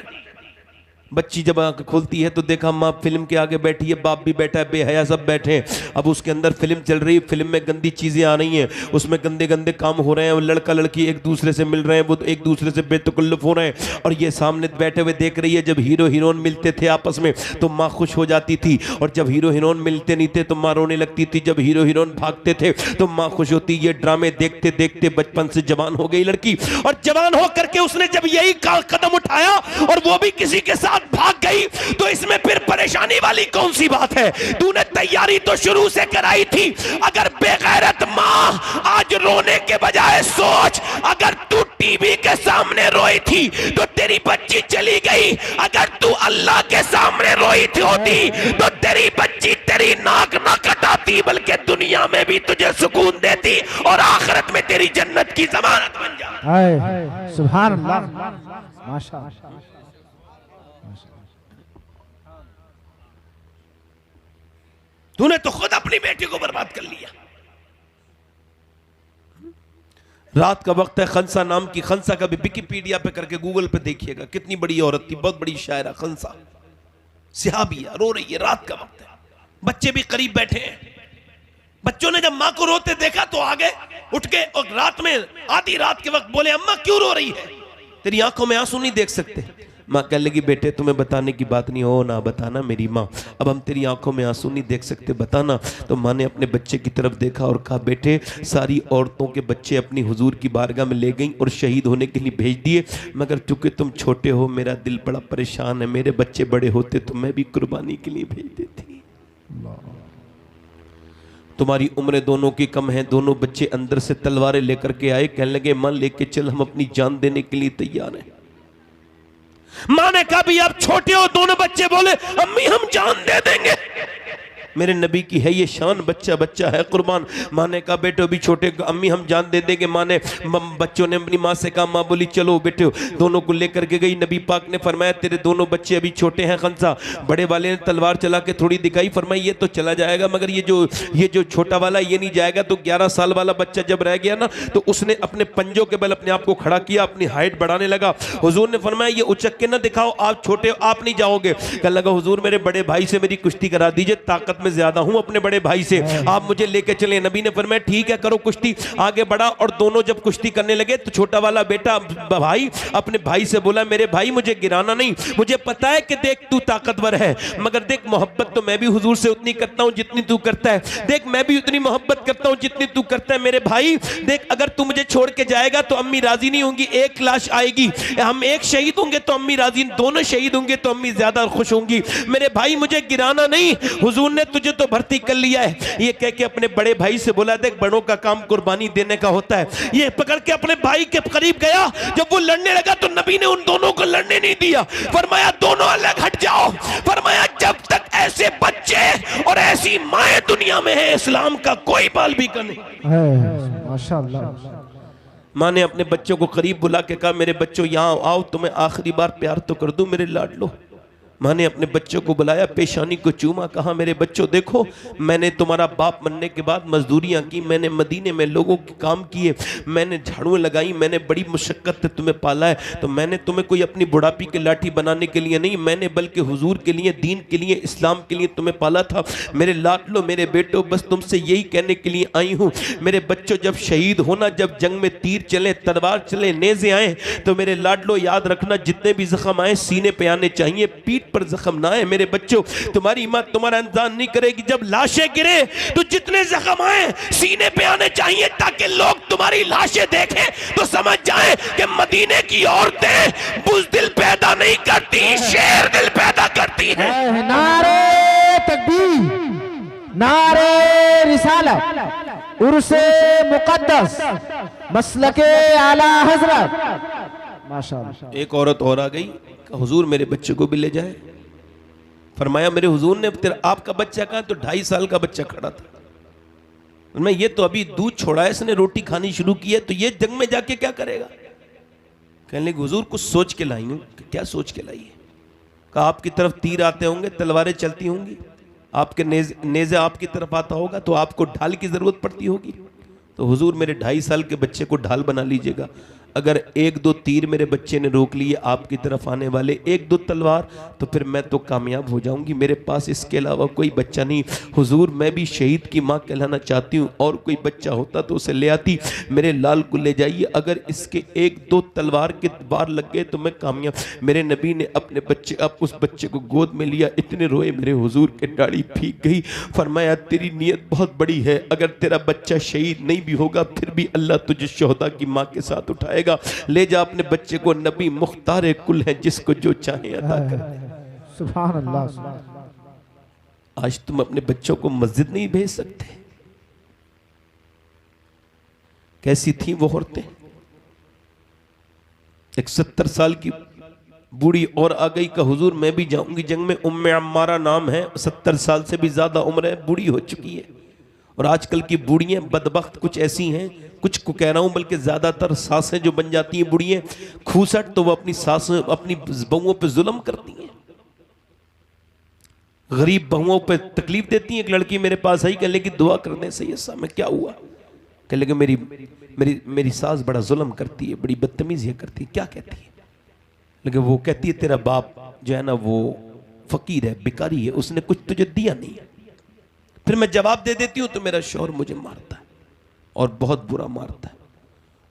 बच्ची जब आंख खोलती है तो देखा माँ फिल्म के आगे बैठी है, बाप भी बैठा है, बेहया सब बैठे हैं। अब उसके अंदर फिल्म चल रही है, फिल्म में गंदी चीजें आ रही हैं, उसमें गंदे गंदे काम हो रहे हैं, लड़का लड़की एक दूसरे से मिल रहे हैं, वो एक दूसरे से बेतकल्लुफ हो रहे हैं, और ये सामने बैठे हुए देख रही है। जब हीरो हीरोइन मिलते थे आपस में तो माँ खुश हो जाती थी, और जब हीरो हीरोइन मिलते नहीं थे तो माँ रोने लगती थी। जब हीरो हीरोइन भागते थे तो माँ खुश होती। ये ड्रामे देखते देखते बचपन से जवान हो गई लड़की, और जवान होकर के उसने जब यही कदम उठाया और वो भी किसी के साथ भाग गई, तो इसमें फिर परेशानी वाली कौन सी बात है? तूने तैयारी तो शुरू से कराई थी। अगर बेगैरत माँ आज रोने के बजाय सोच, अगर तू टीवी के सामने रोई थी तो तेरी बच्ची चली गई। अगर तू अल्लाह के सामने रोई थी होती तो तेरी बच्ची तेरी नाक न कटाती, बल्कि दुनिया में भी तुझे सुकून देती और आखिरत में तेरी जन्नत की जमानत बन जाती। सुभान अल्लाह, माशाअल्लाह। तूने तो खुद अपनी बेटी को बर्बाद कर लिया। रात का वक्त है, खंसा नाम की, खंसा का भी विकिपीडिया पे करके गूगल पे देखिएगा, कितनी बड़ी औरत थी, बहुत बड़ी शायरा खंसा, सिहाबिया, रो रही है, रात का वक्त है, बच्चे भी करीब बैठे हैं। बच्चों ने जब मां को रोते देखा तो आगे उठ के और रात में आधी रात के वक्त बोले, अम्मा क्यों रो रही है? तेरी आंखों में आंसू नहीं देख सकते? माँ कह लगी, बेटे तुम्हें बताने की बात नहीं हो ना, बताना मेरी माँ, अब हम तेरी आंखों में आंसू नहीं देख सकते, बताना। तो माँ ने अपने बच्चे की तरफ देखा और कहा, बेटे सारी औरतों के बच्चे अपनी हुजूर की बारगाह में ले गई और शहीद होने के लिए भेज दिए, मगर चूंकि तुम छोटे हो मेरा दिल बड़ा परेशान है, मेरे बच्चे बड़े होते तो मैं भी कुर्बानी के लिए भेज देती। तुम्हारी उम्र दोनों की कम है। दोनों बच्चे अंदर से तलवारें लेकर के आए, कहने लगे माँ लेके चल, हम अपनी जान देने के लिए तैयार हैं। मां ने कहा भी आप छोटे हो। दोनों बच्चे बोले, अम्मी हम जान दे देंगे। मेरे नबी की है ये शान, बच्चा बच्चा है कुर्बान। माँ ने कहा बेटे अभी छोटे, अम्मी हम जान दे देंगे। माँ ने बच्चों ने अपनी माँ से कहा, माँ बोली चलो बेटे, दोनों को लेकर के गई। नबी पाक ने फरमाया तेरे दोनों बच्चे अभी छोटे हैं खंसा। बड़े वाले ने तलवार चला के थोड़ी दिखाई, फरमाई ये तो चला जाएगा, मगर ये जो छोटा वाला ये नहीं जाएगा। तो 11 साल वाला बच्चा जब रह गया ना, तो उसने अपने पंजों के बल अपने आप को खड़ा किया, अपनी हाइट बढ़ाने लगा। हुजूर ने फरमाया ये उचक के ना दिखाओ, आप छोटे हो, आप नहीं जाओगे। कहने लगा हुजूर मेरे बड़े भाई से मेरी कुश्ती करा दीजिए, ताकत में ज्यादा हूं अपने बड़े भाई से, आप मुझे लेके चले। नबी ने फरमाया ठीक है करो कुश्ती। आगे बढ़ा और दोनों जब कुश्ती करने लगे तो छोटा वाला बेटा भाई अपने भाई से बोला, मेरे भाई मुझे गिराना नहीं, मुझे पता है कि देख तू ताकतवर है, मगर देख मोहब्बत तो मैं भी हुजूर से उतनी करता हूं जितनी तू करता है, देख मैं भी उतनी मोहब्बत करता हूं जितनी तू करता है। मेरे भाई देख अगर तू मुझे छोड़ के जाएगा तो अम्मी राजी नहीं होंगी, एक लाश आएगी, हम एक शहीद होंगे तो अम्मी राजी, दोनों शहीद होंगे तो अम्मी ज्यादा खुश होंगी। मेरे भाई मुझे गिराना नहीं, हुजूर ने तुझे तो भर्ती कर लिया है। ये कह के अपने बड़े भाई से बोला, देख बड़ों का काम कुर्बानी देने का होता है। ये पकड़ के अपने भाई के करीब गया, जब वो लड़ने लगा तो नबी ने उन दोनों को लड़ने नहीं दिया, फरमाया दोनों अलग हट जाओ। फरमाया जब तक ऐसे बच्चे और ऐसी माएं दुनिया में है, इस्लाम का कोई बाल भी नहीं। माशाअल्लाह। माँ ने अपने बच्चों को करीब बुला के कहा, मेरे बच्चों यहाँ आओ, तुम्हें आखिरी बार प्यार तो कर दूं मेरे लाडलो। माँ ने अपने बच्चों को बुलाया, पेशानी को चूमा, कहा मेरे बच्चों देखो मैंने तुम्हारा बाप बनने के बाद मजदूरियाँ की, मैंने मदीने में लोगों के काम किए, मैंने झाड़ू लगाई, मैंने बड़ी मुशक्कत से तुम्हें पाला है। तो मैंने तुम्हें कोई अपनी बुढ़ापी की लाठी बनाने के लिए नहीं, मैंने बल्कि हुजूर के लिए, दीन के लिए, इस्लाम के लिए तुम्हें पाला था। मेरे लाडलो मेरे बेटो, बस तुमसे यही कहने के लिए आई हूँ, मेरे बच्चों जब शहीद होना, जब जंग में तीर चले, तलवार चले, नेज़े आए, तो मेरे लाडलो याद रखना जितने भी जख्म आए सीने पे आने चाहिए, पीठ पर जख्म ना है। मेरे बच्चों तुम्हारी मां तुम्हारा इंतजार नहीं करेगी, जब लाशें गिरे तो जितने जख्म आए सीने पे आने चाहिए, ताकि लोग तुम्हारी लाशें देखें तो समझ जाएं कि मदीने की औरतें बुज़दिल पैदा नहीं करती, शेर दिल पैदा करती हैं। नारे तकबीर, नारे रिसालत, उर्से मुकद्दस, मसलके आला हजरत, माशाअल्लाह। एक औरत और आ गई, कहा हुजूर मेरे बच्चे को भी ले जाए। फरमाया मेरे हुजूर ने तेरा आपका बच्चा कहाँ? तो 2.5 साल का बच्चा खड़ा था। मैं ये तो अभी दूध छोड़ा है, इसने रोटी खानी शुरू की है, तो ये जंग में जाके क्या करेगा? कहने लगे हुजूर कुछ सोच के लाई हूं। क्या सोच के लाई है? कहा आपकी तरफ तीर आते होंगे, तलवारें चलती होंगी, आपके नेज़े आपकी तरफ आता होगा, तो आपको ढाल की जरूरत पड़ती होगी। तो हुजूर मेरे 2.5 साल के बच्चे को ढाल बना लीजिएगा। अगर 1-2 तीर मेरे बच्चे ने रोक लिए आपकी तरफ आने वाले, 1-2 तलवार, तो फिर मैं तो कामयाब हो जाऊंगी। मेरे पास इसके अलावा कोई बच्चा नहीं। हुजूर मैं भी शहीद की माँ कहलाना चाहती हूँ, और कोई बच्चा होता तो उसे ले आती। मेरे लाल को ले जाइए, अगर इसके 1-2 तलवार के वार लग गए तो मैं कामयाब। मेरे नबी ने अपने बच्चे उस बच्चे को गोद में लिया, इतने रोए मेरे हुजूर के दाढ़ी भीग गई। फरमाया तेरी नीयत बहुत बड़ी है, अगर तेरा बच्चा शहीद नहीं भी होगा फिर भी अल्लाह तुझे शोहदा की माँ के साथ उठाएगा। ले जा अपने बच्चे को, नबी मुख्तार कुल है, जिसको जो चाहे अता कर। सुभान अल्लाह, सुभान अल्लाह। आज तुम अपने बच्चों को मस्जिद नहीं भेज सकते। कैसी थी वो औरतें? एक 70 साल की बूढ़ी और आ गई, का हुजूर मैं भी जाऊंगी जंग में। उम्मे अम्मारा नाम है, 70 साल से भी ज्यादा उम्र है, बूढ़ी हो चुकी है। और आजकल की बूढ़ियां बदबख्त कुछ ऐसी हैं, कुछ को कह रहा हूं बल्कि ज्यादातर सासें जो बन जाती हैं बूढ़ियां खूसट, तो वो अपनी सासों अपनी बहुओं पे जुल्म करती हैं, गरीब बहुओं पे तकलीफ देती हैं। एक लड़की मेरे पास आई, कह लगी दुआ करने से ये सामने क्या हुआ? कह लगे मेरी मेरी मेरी सास बड़ा जुल्म करती है, बड़ी बदतमीजी करती है। क्या कहती है? लेकिन वो कहती है तेरा बाप जो है ना वो फकीर है, भिखारी है, उसने कुछ तुझे दिया नहीं। फिर मैं जवाब दे देती हूं तो मेरा शौहर मुझे मारता है, और बहुत बुरा मारता है,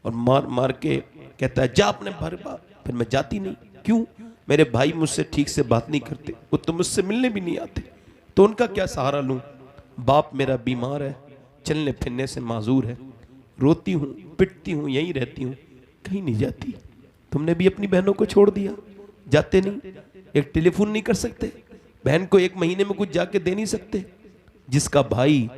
और मार मार के कहता है जा अपने घर बाप। फिर मैं जाती नहीं। क्यों? मेरे भाई मुझसे ठीक से बात नहीं करते, वो तो मुझसे मिलने भी नहीं आते, तो उनका क्या सहारा लूं? बाप मेरा बीमार है, चलने फिरने से माजूर है, रोती हूं पिटती हूं, यहीं रहती हूं, कहीं नहीं जाती। तुमने भी अपनी बहनों को छोड़ दिया, जाते नहीं, एक टेलीफोन नहीं कर सकते, बहन को 1 महीने में कुछ जाके दे नहीं सकते। जिसका भाई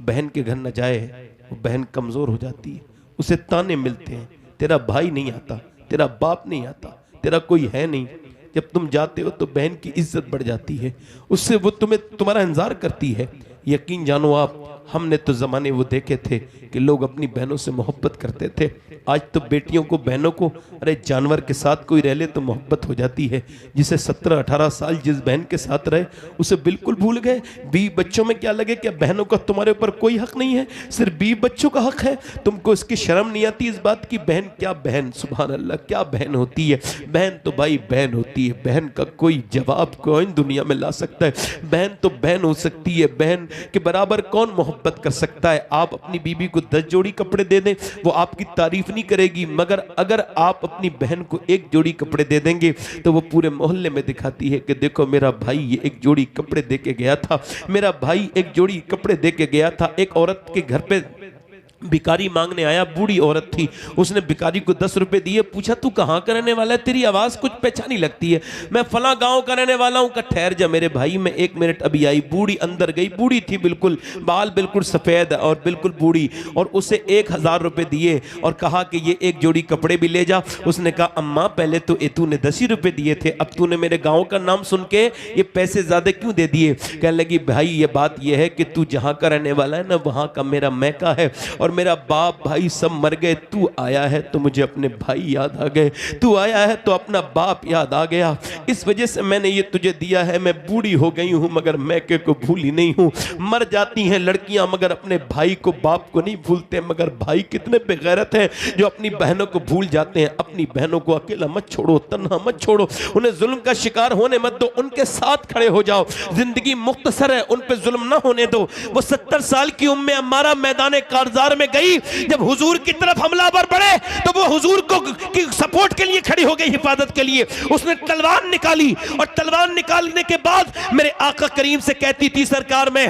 बहन के घर न जाए वो बहन कमजोर हो जाती है, उसे ताने मिलते हैं, तेरा भाई नहीं आता, तेरा बाप नहीं आता, तेरा कोई है नहीं। जब तुम जाते हो तो बहन की इज्जत बढ़ जाती है, उससे वो तुम्हारा इंतजार करती है। यकीन जानो आप, हमने तो ज़माने वो देखे थे कि लोग अपनी बहनों से मोहब्बत करते थे। आज तो बेटियों को बहनों को अरे जानवर के साथ कोई रह ले तो मोहब्बत हो जाती है। जिसे 17-18 साल जिस बहन के साथ रहे उसे बिल्कुल भूल गए। 20 बच्चों में क्या लगे कि बहनों का तुम्हारे ऊपर कोई हक नहीं है, सिर्फ 20 बच्चों का हक है। तुमको इसकी शर्म नहीं आती इस बात की? बहन क्या बहन, सुभान अल्लाह, क्या बहन होती है। बहन तो भाई बहन होती है, बहन का कोई जवाब कौन दुनिया में ला सकता है? बहन तो बहन हो सकती है, बहन के बराबर कौन मोहब्बत कर सकता है? आप अपनी बीबी को 10 जोड़ी कपड़े दे दें, वो आपकी तारीफ नहीं करेगी, मगर अगर आप अपनी बहन को 1 जोड़ी कपड़े दे देंगे तो वो पूरे मोहल्ले में दिखाती है कि देखो मेरा भाई ये 1 जोड़ी कपड़े दे के गया था, मेरा भाई 1 जोड़ी कपड़े दे के गया था। एक औरत के घर पे भिकारी मांगने आया, बूढ़ी औरत थी, उसने भिकारी को 10 रुपए दिए, पूछा तू कहाँ का रहने वाला है, तेरी आवाज कुछ पहचानी लगती है। मैं फला गांव का रहने वाला हूँ। ठहर जा मेरे भाई, मैं 1 मिनट अभी आई। बूढ़ी अंदर गई, बूढ़ी थी बिल्कुल, बाल बिल्कुल सफेद और बिल्कुल बूढ़ी, और उसे 1000 रुपए दिए और कहा कि ये 1 जोड़ी कपड़े भी ले जा। उसने कहा अम्मा पहले तो तूने 10 ही रुपए दिए थे, अब तूने मेरे गाँव का नाम सुन के ये पैसे ज्यादा क्यों दे दिए? कहने लगी भाई ये बात यह है कि तू जहाँ का रहने वाला है ना वहाँ का मेरा मैका है, और मेरा बाप भाई सब मर गए, तू आया है तो मुझे अपने भाई याद आ गए, तू आया है तो अपना बाप याद आ गया, इस वजह से मैंने ये तुझे दिया है। मैं बूढ़ी हो गई हूँ मगर मैके को भूली नहीं हूँ। मर जाती हैं लड़कियां मगर अपने भाई को बाप को नहीं भूलते, मगर भाई कितने बेगैरत हैं जो अपनी बहनों को भूल जाते हैं। अपनी बहनों को अकेला मत छोड़ो, तन्हा मत छोड़ो, उन्हें जुल्म का शिकार होने मत दो, उनके साथ खड़े हो जाओ। जिंदगी मुख्तसर है, उन पे जुल्म ना होने दो। वो 70 साल की उम्मे अम्मारा मैदान कारजार में गई, जब हुजूर की तरफ हमलावर बढ़े तो वो हुजूर को सपोर्ट के लिए खड़ी हो गई, हिफाजत के लिए। उसने तलवार निकाली और तलवार निकालने के बाद मेरे आका करीम से कहती थी सरकार मैं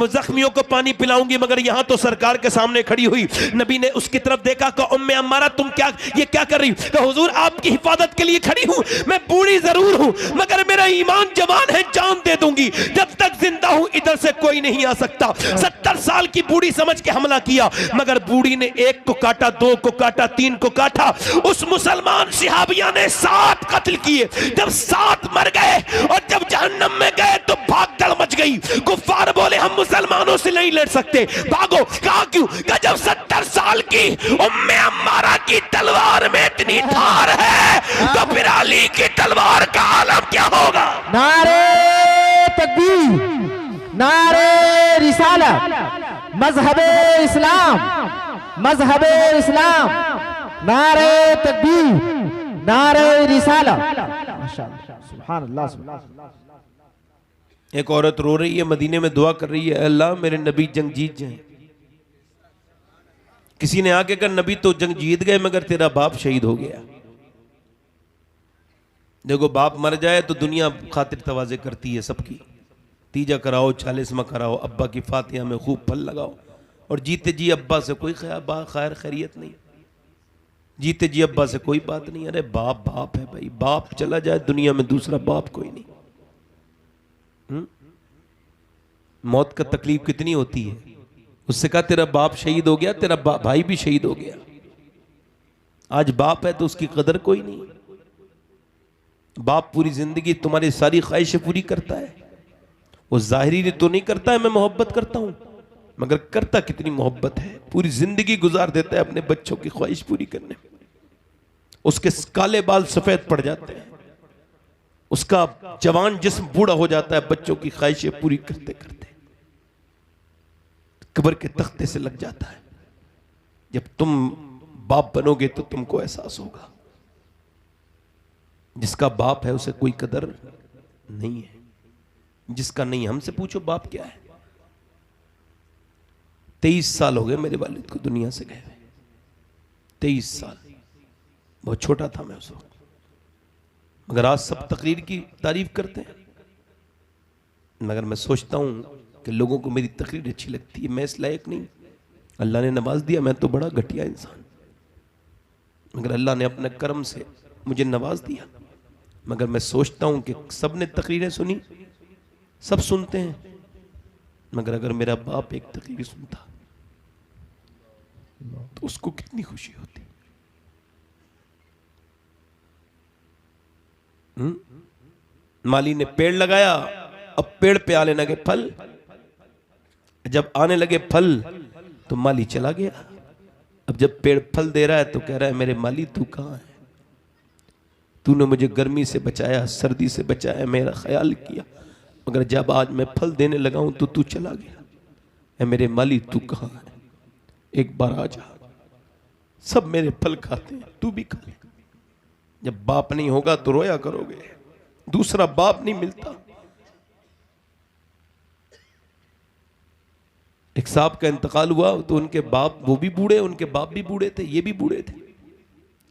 जख्मियों को पानी पिलाऊंगी, मगर यहां तो सरकार के सामने खड़ी हुई। नबी ने उसकी तरफ देखा, कहा उम्मे अम्मारा तुम ये क्या कर रही? कहा हुजूर आपकी हिफाजत के लिए खड़ी हूं, मैं बूढ़ी जरूर हूं मगर मेरा ईमान जवान है, जान दे दूंगी, जब तक जिंदा हूं इधर से कोई नहीं आ सकता। 70 साल की बूढ़ी समझ के हमला किया। मगर बूढ़ी ने एक को काटा, दो को काटा, तीन को काटा। उस मुसलमान सिहाबिया ने 7 कत्ल किए। जब 7 मर गए और जब जहन्नम में गए तो भागदड़ मच गई। कुफार बोले हम मुसलमानों से नहीं लड़ सकते, भागो। कहा क्यों? जब 70 साल की उम्मे अम्मारा की तलवार में इतनी धार है तो फिर अली की तलवार का आलम क्या होगा? नारे तकबीर, नारे रिसालत, मजहबे इस्लाम, मजहबे इस्लाम, नारे तकबीर, नारे रिसालत। माशाअल्लाह, सुभान अल्लाह, सुभान अल्लाह। एक औरत रो रही है, मदीने में दुआ कर रही है, अल्लाह मेरे नबी जंग जीत जाए। किसी ने आके कहा नबी तो जंग जीत गए मगर तेरा बाप शहीद हो गया। देखो बाप मर जाए तो दुनिया खातिर तवाज़े करती है सबकी, तीजा कराओ, 40वां कराओ, अब्बा की फातिहा में खूब फल लगाओ। और जीते जी अब्बा से कोई खैर खैरियत नहीं, जीते जी अब्बा से कोई बात नहीं। अरे बाप बाप है भाई, बाप चला जाए दुनिया में दूसरा बाप कोई नहीं। मौत का तकलीफ कितनी होती है। उससे कहा तेरा बाप शहीद हो गया, तेरा भाई भी शहीद हो गया। आज बाप है तो उसकी कदर कोई नहीं। बाप पूरी जिंदगी तुम्हारी सारी ख्वाहिशें पूरी करता है। वो जाहिरी तो नहीं करता है मैं मोहब्बत करता हूं, मगर करता कितनी मोहब्बत है। पूरी जिंदगी गुजार देता है अपने बच्चों की ख्वाहिश पूरी करने में। उसके काले बाल सफेद पड़ जाते हैं, उसका जवान जिस्म बूढ़ा हो जाता है बच्चों की ख्वाहिशें पूरी करते करते। कब्र के तख्ते से लग जाता है। जब तुम बाप बनोगे तो तुमको एहसास होगा जिसका बाप है उसे कोई कदर नहीं है, जिसका नहीं। हमसे पूछो बाप क्या है। 23 साल हो गए मेरे वालिद को दुनिया से गए हुए, 23 साल। बहुत छोटा था मैं उस वक्त, मगर आज सब तकरीर की तारीफ करते हैं। मगर मैं सोचता हूं कि लोगों को मेरी तकरीर अच्छी लगती है, मैं इस लायक नहीं। अल्लाह ने नवाज दिया, मैं तो बड़ा घटिया इंसान, मगर अल्लाह ने अपने कर्म से मुझे नवाज दिया। मगर मैं सोचता हूं कि सब ने तकरीरें सुनी, सब सुनते हैं, मगर अगर मेरा बाप एक तकरीर सुनता तो उसको कितनी खुशी होती। माली ने पेड़ लगाया, अब पेड़ पे आने लगे फल। जब आने लगे फल तो माली चला गया। अब जब पेड़ फल दे रहा है तो कह रहा है मेरे माली तू कहां है? तूने मुझे गर्मी से बचाया, सर्दी से बचाया, मेरा ख्याल किया, मगर जब आज मैं फल देने लगा हूं तो तू चला गया। है मेरे माली तू कहां है? एक बार आ जा। सब मेरे फल खाते हैं, तू भी खा ले। जब बाप नहीं होगा तो रोया करोगे, दूसरा बाप नहीं मिलता। एक साहब का इंतकाल हुआ तो उनके बाप, वो भी बूढ़े, उनके बाप भी बूढ़े थे, ये भी बूढ़े थे।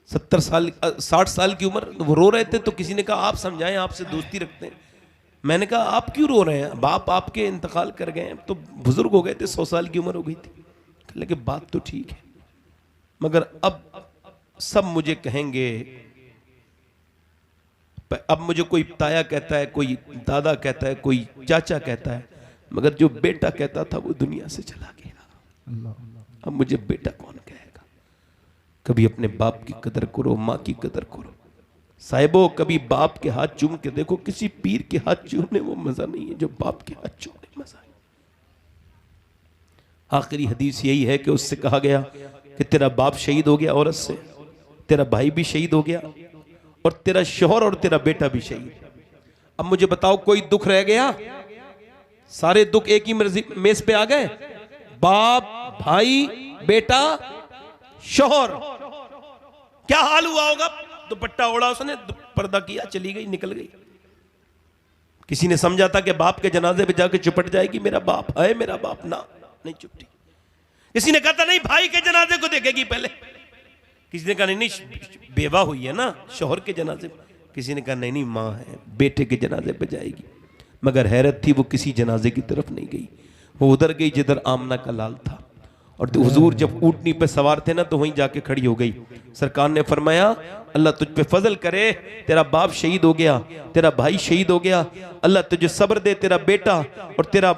60 साल की उम्र। वो रो रहे थे तो किसी ने कहा आप समझाएं, आपसे दोस्ती रखते हैं। मैंने कहा आप क्यों रो रहे हैं? बाप आपके इंतकाल कर गए, तो बुजुर्ग हो गए थे, 100 साल की उम्र हो गई थी। लेकिन बात तो ठीक है, मगर अब सब मुझे कहेंगे, अब मुझे कोई ताया कहता है, कोई दादा कहता है, कोई चाचा कहता है, मगर जो बेटा कहता था वो दुनिया से चला गया। अब मुझे बेटा कौन कहेगा? कभी अपने बाप की कदर करो, माँ की कदर करो। साहिबो कभी बाप के हाथ चूम के देखो, किसी पीर के हाथ चूमने वो मजा नहीं है जो बाप के हाथ चूमने मजा है। आखिरी हदीस यही है कि उससे कहा गया कि तेरा बाप शहीद हो गया औरत से, तेरा भाई भी शहीद हो गया, और तेरा शोहर और तेरा बेटा भी शहीद। अब मुझे बताओ कोई दुख रह गया? सारे दुख एक ही मेज पे आ गए। बाप, भाई, बेटा, शोहर। क्या हाल हुआ होगा? दुपट्टा ओढ़ा उसने, पर्दा किया, चली गई, निकल गई। किसी ने समझा था कि बाप के जनाजे पे जाके चुपट जाएगी, मेरा बाप है, मेरा बाप, ना, नहीं चुपटी। किसी ने कहा था नहीं भाई के जनाजे को देखेगी पहले। किसी ने कहा नहीं बेवा हुई है ना, शोहर के जनाजे। किसी ने कहा नहीं माँ है, बेटे के जनाजे पे जाएगी। मगर हैरत थी वो किसी जनाजे की तरफ नहीं गई, वो उधर गई जिधर आमना का लाल था। और हुजूर जब ऊँटनी पे सवार थे ना तो वहीं जाके खड़ी हो गई। सरकार ने फरमाया अल्लाह तुझ पे फजल करे, तेरा बाप शहीद हो गया, तेरा भाई शहीद हो गया, अल्लाह तुझे सब्र दे, तेरा बेटा और तेरा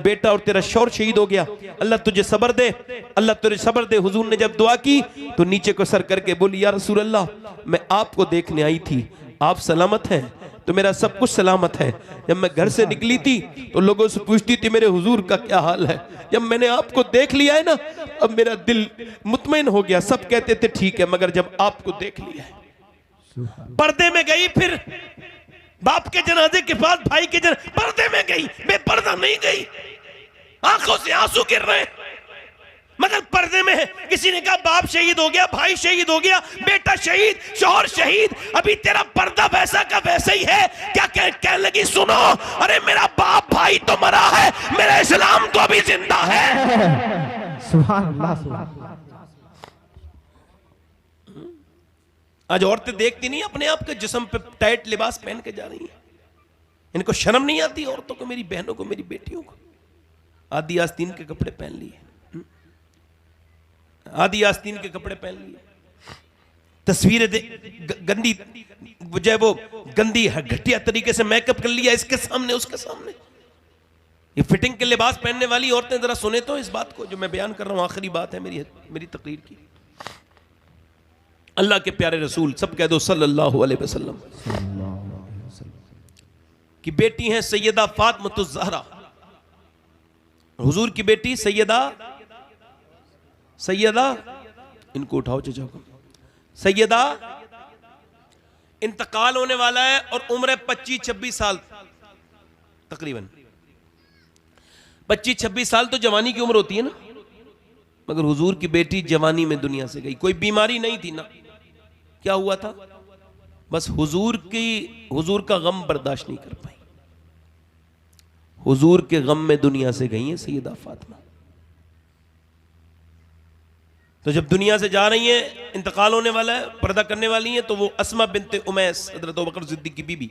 बेटा और तेरा शौहर शहीद हो गया, अल्लाह तुझे सब्र दे, अल्लाह तुझे सब्र दे। हुजूर ने जब दुआ की तो नीचे को सर करके बोली या रसूल अल्लाह, मैं आपको देखने आई थी, आप सलामत हैं तो मेरा सब कुछ सलामत है। जब मैं घर से निकली थी तो लोगों से पूछती थी मेरे हुजूर का क्या हाल है, जब मैंने आपको देख लिया है ना अब मेरा दिल मुतमईन हो गया। सब कहते थे ठीक है, मगर जब आपको देख लिया है। पर्दे में गई, फिर बाप के जनाजे के बाद भाई के जनाजे, पर्दे में गई, बेपर्दा नहीं गई। आंखों से आंसू गिर रहे हैं मगर पर्दे में है। किसी ने कहा बाप शहीद हो गया, भाई शहीद हो गया, बेटा शहीद, शौहर शहीद, अभी तेरा पर्दा वैसा का वैसा ही है। क्या कहने लगी, सुनो, अरे मेरा बाप भाई तो मरा है, मेरा इस्लाम तो अभी जिंदा है। सुभान अल्लाह, सुभान अल्लाह। आज औरतें देखती नहीं अपने आप के जिस्म पे टाइट लिबास पहन के जा रही हैं, इनको शर्म नहीं आती औरतों को, मेरी बहनों को, मेरी बेटियों को। आदि आस्तीन के कपड़े पहन लिए, आदि आस्तीन के कपड़े पहन लिए, तस्वीरें गंदी जो है वो गंदी घटिया तरीके से मेकअप कर लिया, इसके सामने उसके सामने। ये फिटिंग के लिबास पहनने वाली औरतें जरा सुने तो इस बात को जो मैं बयान कर रहा हूं, आखिरी बात है मेरी तकरीर की। अल्लाह के प्यारे रसूल, सब कह दो सल्लल्लाहु अलैहि वसल्लम की बेटी हैं सैयदा फातिमा ज़हरा, हुजूर की बेटी सैयदा इनको उठाओ चचा को, सैयदा इंतकाल होने वाला है और उम्र 25-26 साल, तकरीबन 25-26 साल तो जवानी की उम्र होती है ना, मगर हुजूर की बेटी जवानी में दुनिया से गई। कोई बीमारी नहीं थी ना, क्या हुआ था, बस हुजूर का गम बर्दाश्त नहीं कर पाई, हुजूर के गम में दुनिया से गई है सैयदा फातिमा। तो जब दुनिया से जा रही हैं, इंतकाल होने वाला है, पर्दा करने वाली हैं, तो वो अस्मा बिनते उमैस हजरत अबू बकर सिद्दीक की बीबी,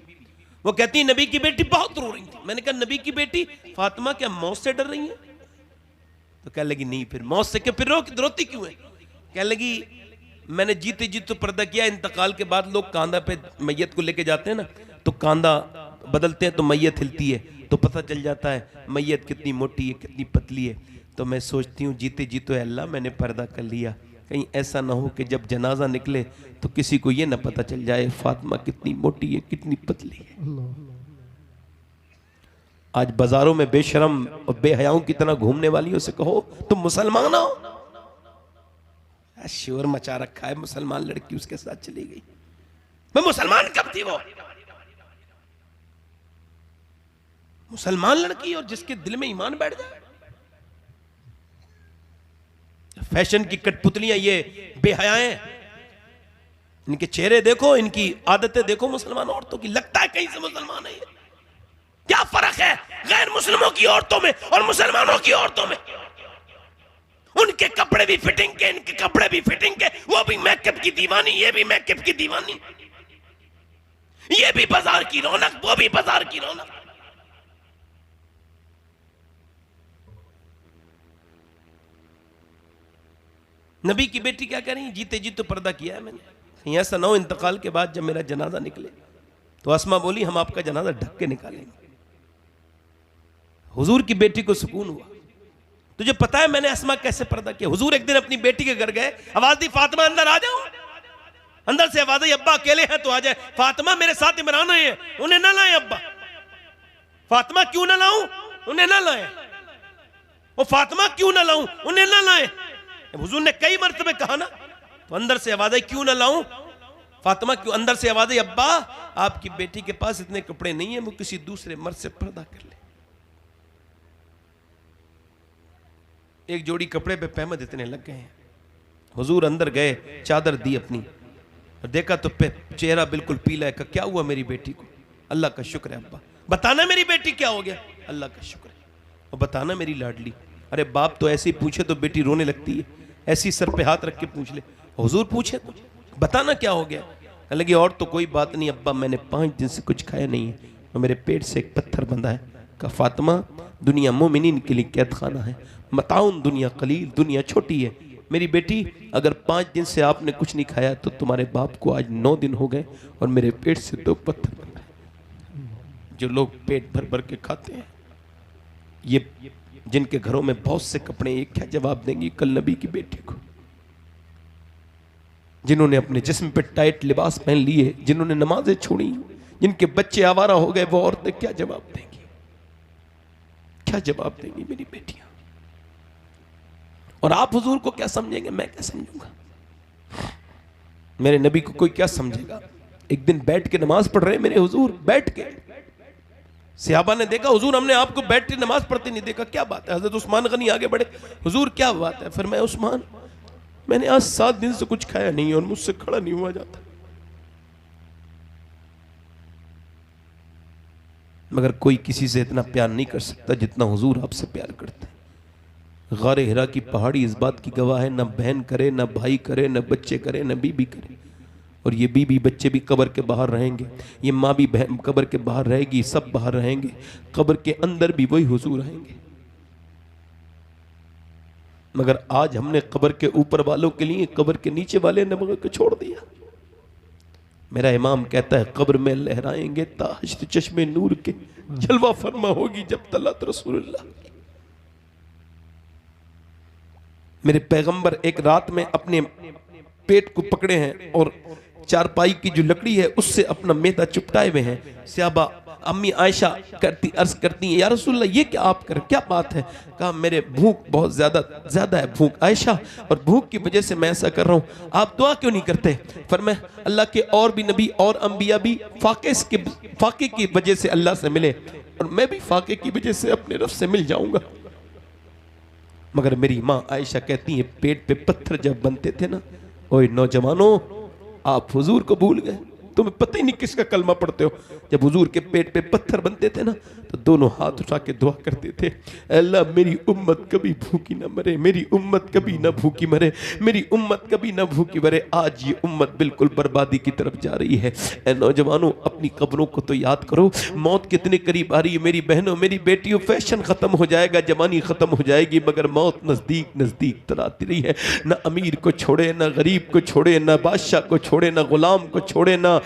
वो कहती नबी की बेटी बहुत रो रही थी। मैंने कहा नबी की बेटी फातिमा क्या मौत से डर रही है? तो कहने लगी नहीं, फिर मौत से क्यों, फिर रोती क्यों है? कहने लगी मैंने जीते जी तो पर्दा किया, इंतकाल के बाद लोग कांधा पे मैयत को लेके जाते हैं ना, तो कांधा बदलते हैं तो मैयत हिलती है, तो पता चल जाता है मैयत कितनी मोटी है कितनी पतली है। तो मैं सोचती हूँ जीते जी तो अल्लाह मैंने पर्दा कर लिया, कहीं ऐसा ना हो कि जब जनाजा निकले तो किसी को ये ना पता चल जाए फातिमा कितनी मोटी है कितनी पतली है। आज बाजारों में बेशरम और बेहयाओं की तरह घूमने वालियों से कहो तुम मुसलमान हो, शोर मचा रखा है, मुसलमान लड़की उसके साथ चली गई। मैं मुसलमान कब थी? वो मुसलमान लड़की और जिसके दिल में ईमान बैठ जाए। फैशन की कठपुतलियां ये बेहयाएं, इनके चेहरे देखो, इनकी आदतें देखो मुसलमान औरतों की, लगता है कहीं से मुसलमान है। क्या फर्क है गैर मुस्लिमों की औरतों में और मुसलमानों की औरतों में? उनके कपड़े भी फिटिंग के, इनके कपड़े भी फिटिंग के, वो भी मेकअप की दीवानी, ये भी मेकअप की दीवानी, ये भी बाजार की रौनक, वो भी बाजार की रौनक। नबी की बेटी क्या कह रही है? जीते जी तो पर्दा किया है मैंने, कहीं ऐसा ना हो इंतकाल के बाद जब मेरा जनाजा निकले। तो अस्मा बोली हम आपका जनाजा ढक के निकालेंगे। हुजूर की बेटी को सुकून हुआ। तुझे पता है मैंने अस्मा कैसे पर्दा किया? हुजूर एक दिन अपनी बेटी के घर गए, आवाज दी फातिमा अंदर आ जाओ। अंदर से आवाज आई अब्बा अकेले हैं तो आ जाए। फातिमा मेरे साथ इमरान है, उन्हें ना लाए। अब्बा फातिमा क्यों ना लाऊं? उन्हें ना लाए। वो फातिमा क्यों ना लाऊं? उन्हें ना लाए। हुजूर ने कई मरतबे कहा ना, तो अंदर से आवाज आई क्यों ना लाऊं? फातिमा क्यों? अंदर से आवाज आई अब्बा आपकी बेटी के पास इतने कपड़े नहीं है, वो किसी दूसरे मर्द से पर्दा कर ले। एक जोड़ी कपड़े पे पैमद इतने लग गए हैं। हुजूर अंदर गए, चादर दी अपनी और देखा तो चेहरा बिल्कुल पीला है। क्या हुआ मेरी बेटी को? अल्लाह का शुक्र है अब्बा। बताना मेरी बेटी क्या हो गया? अल्लाह का शुक्र है। और बताना मेरी लाडली। अरे बाप तो ऐसे ही पूछे तो बेटी रोने लगती है, ऐसी सर पे हाथ रख के पूछ ले। हुजूर पूछे तो बताना क्या हो गया? लगी और तो कोई बात नहीं अब्बा, मैंने 5 दिन से कुछ खाया नहीं है और मेरे पेट से एक पत्थर बंधा है। कहा फातिमा दुनिया मोमिनीन के लिए कैद खाना है। मताउन दुनिया कलील, दुनिया छोटी है। मेरी बेटी, अगर 5 दिन से आपने कुछ नहीं खाया तो तुम्हारे बाप को आज 9 दिन हो गए और मेरे पेट से 2 पत्थर बन गए। जो लोग पेट भर भर के खाते हैं, ये जिनके घरों में बहुत से कपड़े, ये क्या जवाब देंगी कल नबी की बेटी को? जिन्होंने अपने जिस्म पे टाइट लिबास पहन लिए, जिन्होंने नमाजें छोड़ी, जिनके बच्चे आवारा हो गए, वो औरतें क्या जवाब देंगी? क्या जवाब देंगी मेरी बेटियां? और आप हुजूर को क्या समझेंगे, मैं क्या समझूंगा? मेरे नबी को कोई क्या समझेगा? एक दिन बैठ के नमाज पढ़ रहे मेरे हुजूर, बैठ के। सहाबा ने देखा हुजूर हमने आपको बैठ के नमाज पढ़ते नहीं देखा, क्या बात है? हजरत उस्मान गनी आगे बढ़े, हुजूर क्या बात है? फिर मैं, उस्मान मैंने आज 7 दिन से कुछ खाया नहीं और मुझसे खड़ा नहीं हुआ जाता। मगर कोई किसी से इतना प्यार नहीं कर सकता जितना हुजूर आपसे प्यार करते हैं। गारे हिरा की पहाड़ी इस बात की गवाह है, न बहन करे, न भाई करे, न बच्चे करे, न बीबी करे। और ये बीबी बच्चे भी कब्र के बाहर रहेंगे, ये माँ भी बहन कब्र के बाहर रहेगी, सब बाहर रहेंगे। कब्र के अंदर भी वही हुजूर रहेंगे। मगर आज हमने कब्र के ऊपर वालों के लिए कब्र के नीचे वाले नमक को छोड़ दिया। मेरा इमाम कहता है, कब्र में लहराएंगे ताहश्त चश्मे नूर के, जलवा फरमा होगी जब तलत रसूलुल्लाह। मेरे पैगंबर एक रात में अपने पेट को पकड़े हैं और चारपाई की जो लकड़ी है उससे अपना मैदा चिपटाए हुए हैं। सहाबा अम्मी आयशा अर्ज करती हैं, या रसूलल्लाह ये क्या आप कर, क्या बात है? कहा मेरे भूख बहुत ज्यादा है भूख आयशा, और भूख की वजह से मैं ऐसा कर रहा हूँ। आप दुआ क्यों नहीं करते? फरमाया अल्लाह के और भी नबी और अंबिया भी फाके की वजह से अल्लाह से मिले, और मैं भी फाके की वजह से अपने रब से मिल जाऊंगा। मगर मेरी माँ आयशा कहती है, पेट पे पत्थर जब बनते थे ना, ओए नौजवानों आप हुजूर को भूल गए, तुम्हें पता ही नहीं किसका कलमा पढ़ते हो। जब हुजूर के पेट पे पत्थर बनते थे ना, तो दोनों हाथ उठा के दुआ करते थे, अल्लाह मेरी उम्मत कभी भूखी ना मरे, मेरी उम्मत कभी ना भूखी मरे, मेरी उम्मत कभी ना भूखी मरे। आज ये उम्मत बिल्कुल बर्बादी की तरफ जा रही है। ए नौजवानों, अपनी कब्रों को तो याद करो, मौत कितने करीब आ रही है। मेरी बहनों, मेरी बेटियों, फैशन खत्म हो जाएगा, जवानी खत्म हो जाएगी, मगर मौत नजदीक नजदीक तर आती रही है। ना अमीर को छोड़े, ना गरीब को छोड़े, ना बादशाह को छोड़े, ना गुलाम को छोड़े, ना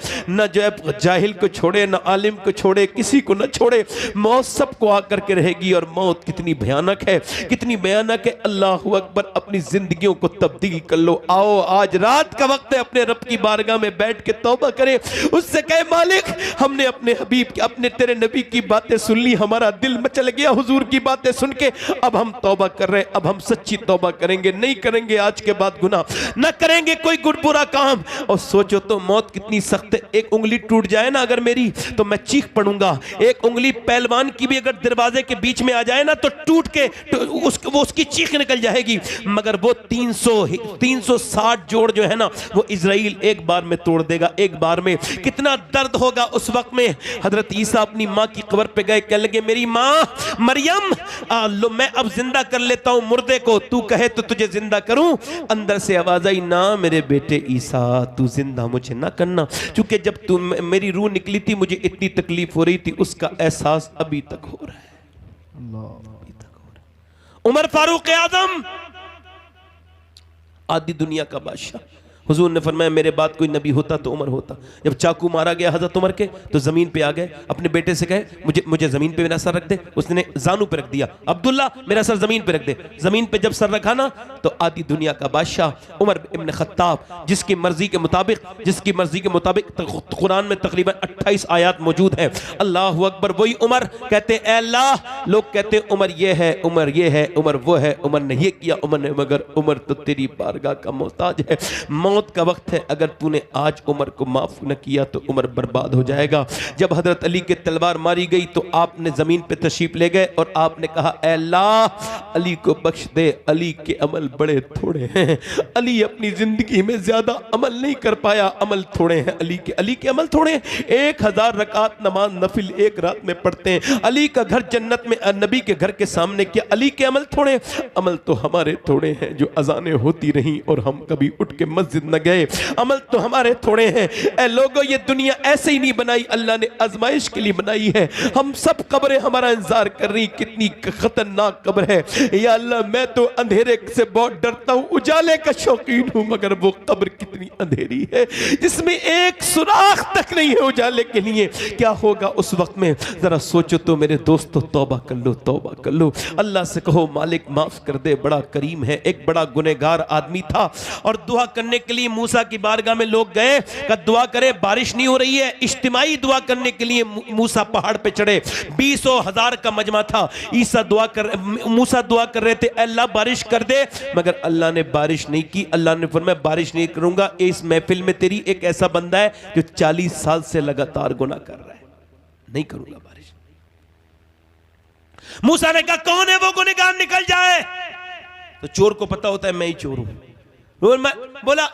जाहिल को छोड़े, ना आलिम को छोड़े, किसी को ना छोड़े। मौत सबको आकर के रहेगी। और मौत कितनी भयानक है, कितनी भयानक है। अल्लाहु अकबर, अपनी जिंदगियों को तब्दील कर लो। आओ आज रात का वक्त है, अपने रब की बारगाह में बैठ के तौबा करें, उससे कहे मालिक हमने अपने हबीब, अपने तेरे नबी की बातें सुन ली, हमारा दिल मचल गया हुजूर की बातें सुन के, अब हम तौबा कर रहे हैं, अब हम सच्ची तौबा करेंगे, नहीं करेंगे आज के बाद गुनाह, न करेंगे कोई बुरा काम। और सोचो तो मौत कितनी सख्त है। एक उंगली टूट जाए ना अगर मेरी, तो मैं चीख पड़ूंगा। एक उंगली पहलवान की भी अगर दरवाजे के बीच में आ जाए ना, तो टूट के वो उसकी चीख निकल जाएगी। मगर वो 360 जोड़ जो है ना, वो इजराइल एक बार में तोड़ देगा, एक बार में। कितना दर्द होगा उस वक्त में। हजरत ईसा अपनी माँ की कब्र पे गए, कह लगे मेरी माँ मरियम, लो मैं अब जिंदा कर लेता हूं मुर्दे को, तू कहे तो तुझे जिंदा करूं। अंदर से आवाज आई, ना मेरे बेटे ईसा, तू जिंदा मुझे ना करना, क्योंकि जब तू मेरी रूह निकली थी मुझे इतनी तकलीफ हो रही थी, उसका एहसास अभी तक हो रहा है। उमर फारूक आजम, आधी दुनिया का बादशाह, हुजूर ने फरमाया मेरे बाद कोई नबी होता तो उमर होता। जब चाकू मारा गया हजरत उमर के, तो जमीन पे आ गए, अपने बेटे से कहे मुझे जमीन पे मेरा सर रख दे। उसने जानू पे रख दिया, अब्दुल्ला मेरा सर जमीन पे रख दे। जमीन पे जब सर रखा ना, तो आधी दुनिया का बादशाह उमर इब्न खत्ताब, जिसकी मर्जी के मुताबिक कुरान में तकरीबन 28 आयात मौजूद है। अल्लाह अकबर, वही उमर कहते हैं अल्लाह, लोग कहते हैं उमर ये है, उमर ये है, उमर वो है, उमर ने ये किया, उमर ने, मगर उमर तो तेरी बारगाह का मोहताज है। मौत का वक्त है, अगर तूने आज उमर को माफ न किया तो उमर बर्बाद हो जाएगा। जब हजरत अली के तलवार मारी गई तो आपने जमीन पे तशरीफ ले गए और आपने कहा अल्लाह अली को बख्श दे, अली के अमल बड़े थोड़े हैं, अली अपनी जिंदगी में ज्यादा अमल नहीं कर पाया, अमल थोड़े हैं अली के अमल थोड़े हैं। 1000 रकात नमाज नफिल एक रात में पढ़ते हैं। अली का घर जन्नत में, नबी के घर के सामने, क्या अली के अमल थोड़े? अमल तो हमारे थोड़े हैं, जो अजानें होती रहीं और हम कभी उठ के मस्जिद मस्जिद न गए, अमल तो हमारे थोड़े हैं। ऐ लोगों, ये दुनिया ऐसे ही नहीं बनाई, अल्लाह ने आजमाइश के लिए बनाई है। हम सब कब्रें हमारा इंतजार कर रही, कितनी खतरनाक कब्र है या अल्लाह। मैं तो अंधेरे से बहुत डरता हूँ, उजाले का शौकीन हूँ, मगर वो कब्र कितनी अंधेरी है जिसमें एक सुराख तक नहीं है उजाले के लिए। क्या होगा उस वक्त में, जरा सोचो तो मेरे दोस्तों। तौबा कर लो, तौबा कर लो, अल्लाह से कहो मालिक माफ कर दे, बड़ा करीम है। एक बड़ा गुनहगार आदमी था और दुआ करने के लिए मूसा की बारगाह में लोग गए, का दुआ करे, बारिश नहीं हो रही है। इज्तिमाई दुआ करने के लिए मूसा पहाड़ पे चढ़े, 20,000 का मजमा था। मूसा दुआ कर रहे थे, अल्लाह बारिश कर दे, मगर अल्लाह ने बारिश नहीं की। अल्लाह ने फरमाया बारिश नहीं करूंगा, इस महफिल में तेरी एक ऐसा बंदा है जो 40 साल से लगातार गुनाह कर रहा है, नहीं करूंगा बारिश। मूसा ने कहा कौन है वो गुनहगार, निकल जाए। तो चोर को पता होता है मैं ही चोर हूं। बोला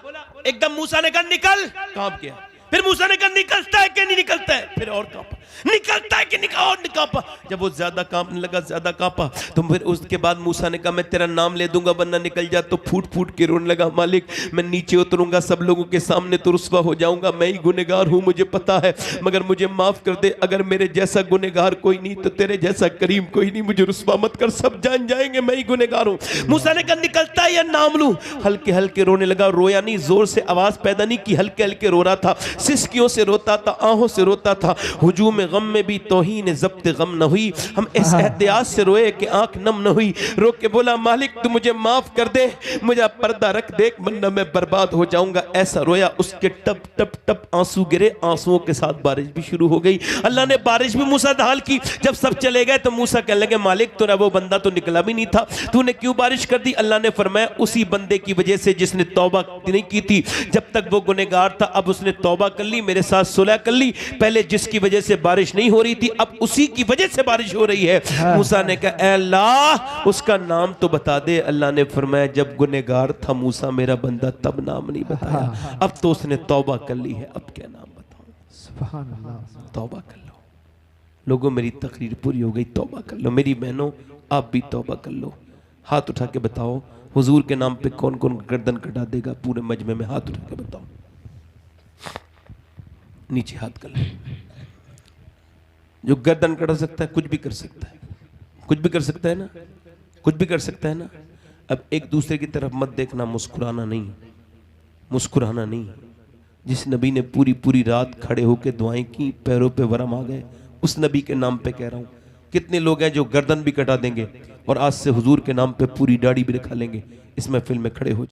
एकदम मूसा ने कहा निकल, कांप गया। फिर मूसा ने कहा निकलता है कि नहीं निकलता है, फिर और कांपा, निकलता है कि नहीं कांपा। जब वो ज्यादा कांपने लगा, ज्यादा कांपा, तो फिर उसके बाद मूसा ने कहा मैं तेरा नाम ले दूंगा वरना निकल जा। तो फूट फूट के रोने लगा, मालिक मैं नीचे उतरूंगा, सब लोगों के सामने तो रुस्वा हो जाऊंगा, मैं ही गुनहगार हूं, मुझे पता है, मगर मुझे माफ कर दे। अगर मेरे जैसा गुनहगार कोई नहीं तो तेरे जैसा करीम कोई नहीं, मुझे रुस्वा मत कर, सब जान जाएंगे मैं ही गुनहगार हूं। मूसा ने कहा निकलता है या नाम लूं। हल्के हल्के रोने लगा, रोया नहीं, जोर से आवाज पैदा नहीं की, हल्के हल्के रो रहा था, सिसकियों से रोता था, आहों से रोता था। हुजूम गम में भी तौहीन ज़ब्त गम न हुई, हम इस एहतियात से रोए कि आंख नम न हुई। रो के बोला मालिक तू मुझे माफ कर दे, मुझे पर्दा रख दे वरना मैं बर्बाद हो जाऊंगा। ऐसा रोया, उसके टप टप टप आंसू गिरे, आंसुओं के साथ बारिश भी शुरू हो गई। अल्लाह ने बारिश भी मूसादाल की। जब सब चले गए तो मूसा कहने लगे मालिक तेरा वो बंदा तो निकला भी नहीं था, तूने क्यों बारिश कर दी। अल्लाह ने फरमाया उसी बंदे की वजह से जिसने तौबा नहीं की थी, जब तक वो गुनहगार था, अब उसने तौबा कर ली, मेरे साथ सुलह कर ली। पहले जिसकी वजह से बारिश नहीं हो रही थी, अब उसी की वजह से बारिश हो रही है। मूसा ने कहा ऐ अल्लाह उसका नाम तो बता दे। अल्लाह ने फरमाया जब गुनहगार था मूसा मेरा बंदा तब नाम नहीं बताया, अब तो उसने तौबा कर ली है, अब क्या नाम बताऊं। सुभान अल्लाह। तौबा कर लो लोगों, मेरी तकरीर पूरी हो गई, तौबा कर लो। मेरी बहनों आप भी तौबा कर लो। हाथ उठा के बताओ हुजूर के नाम पे कौन कौन गर्दन कटा देगा पूरे मजमे में, हाथ उठा के बताओ। नीचे हाथ कर लो। जो गर्दन कटा सकता है कुछ भी कर सकता है, कुछ भी कर सकता है ना, कुछ भी कर सकता है ना। अब एक दूसरे की तरफ मत देखना, मुस्कुराना नहीं, मुस्कुराना नहीं। जिस नबी ने पूरी पूरी रात खड़े होकर दुआएं की, पैरों पे वरम आ गए, उस नबी के नाम पे कह रहा हूं। कितने लोग हैं जो गर्दन भी कटा देंगे और आज से हुजूर के नाम पे पूरी दाढ़ी भी रखा लेंगे, इस महफिल में खड़े हो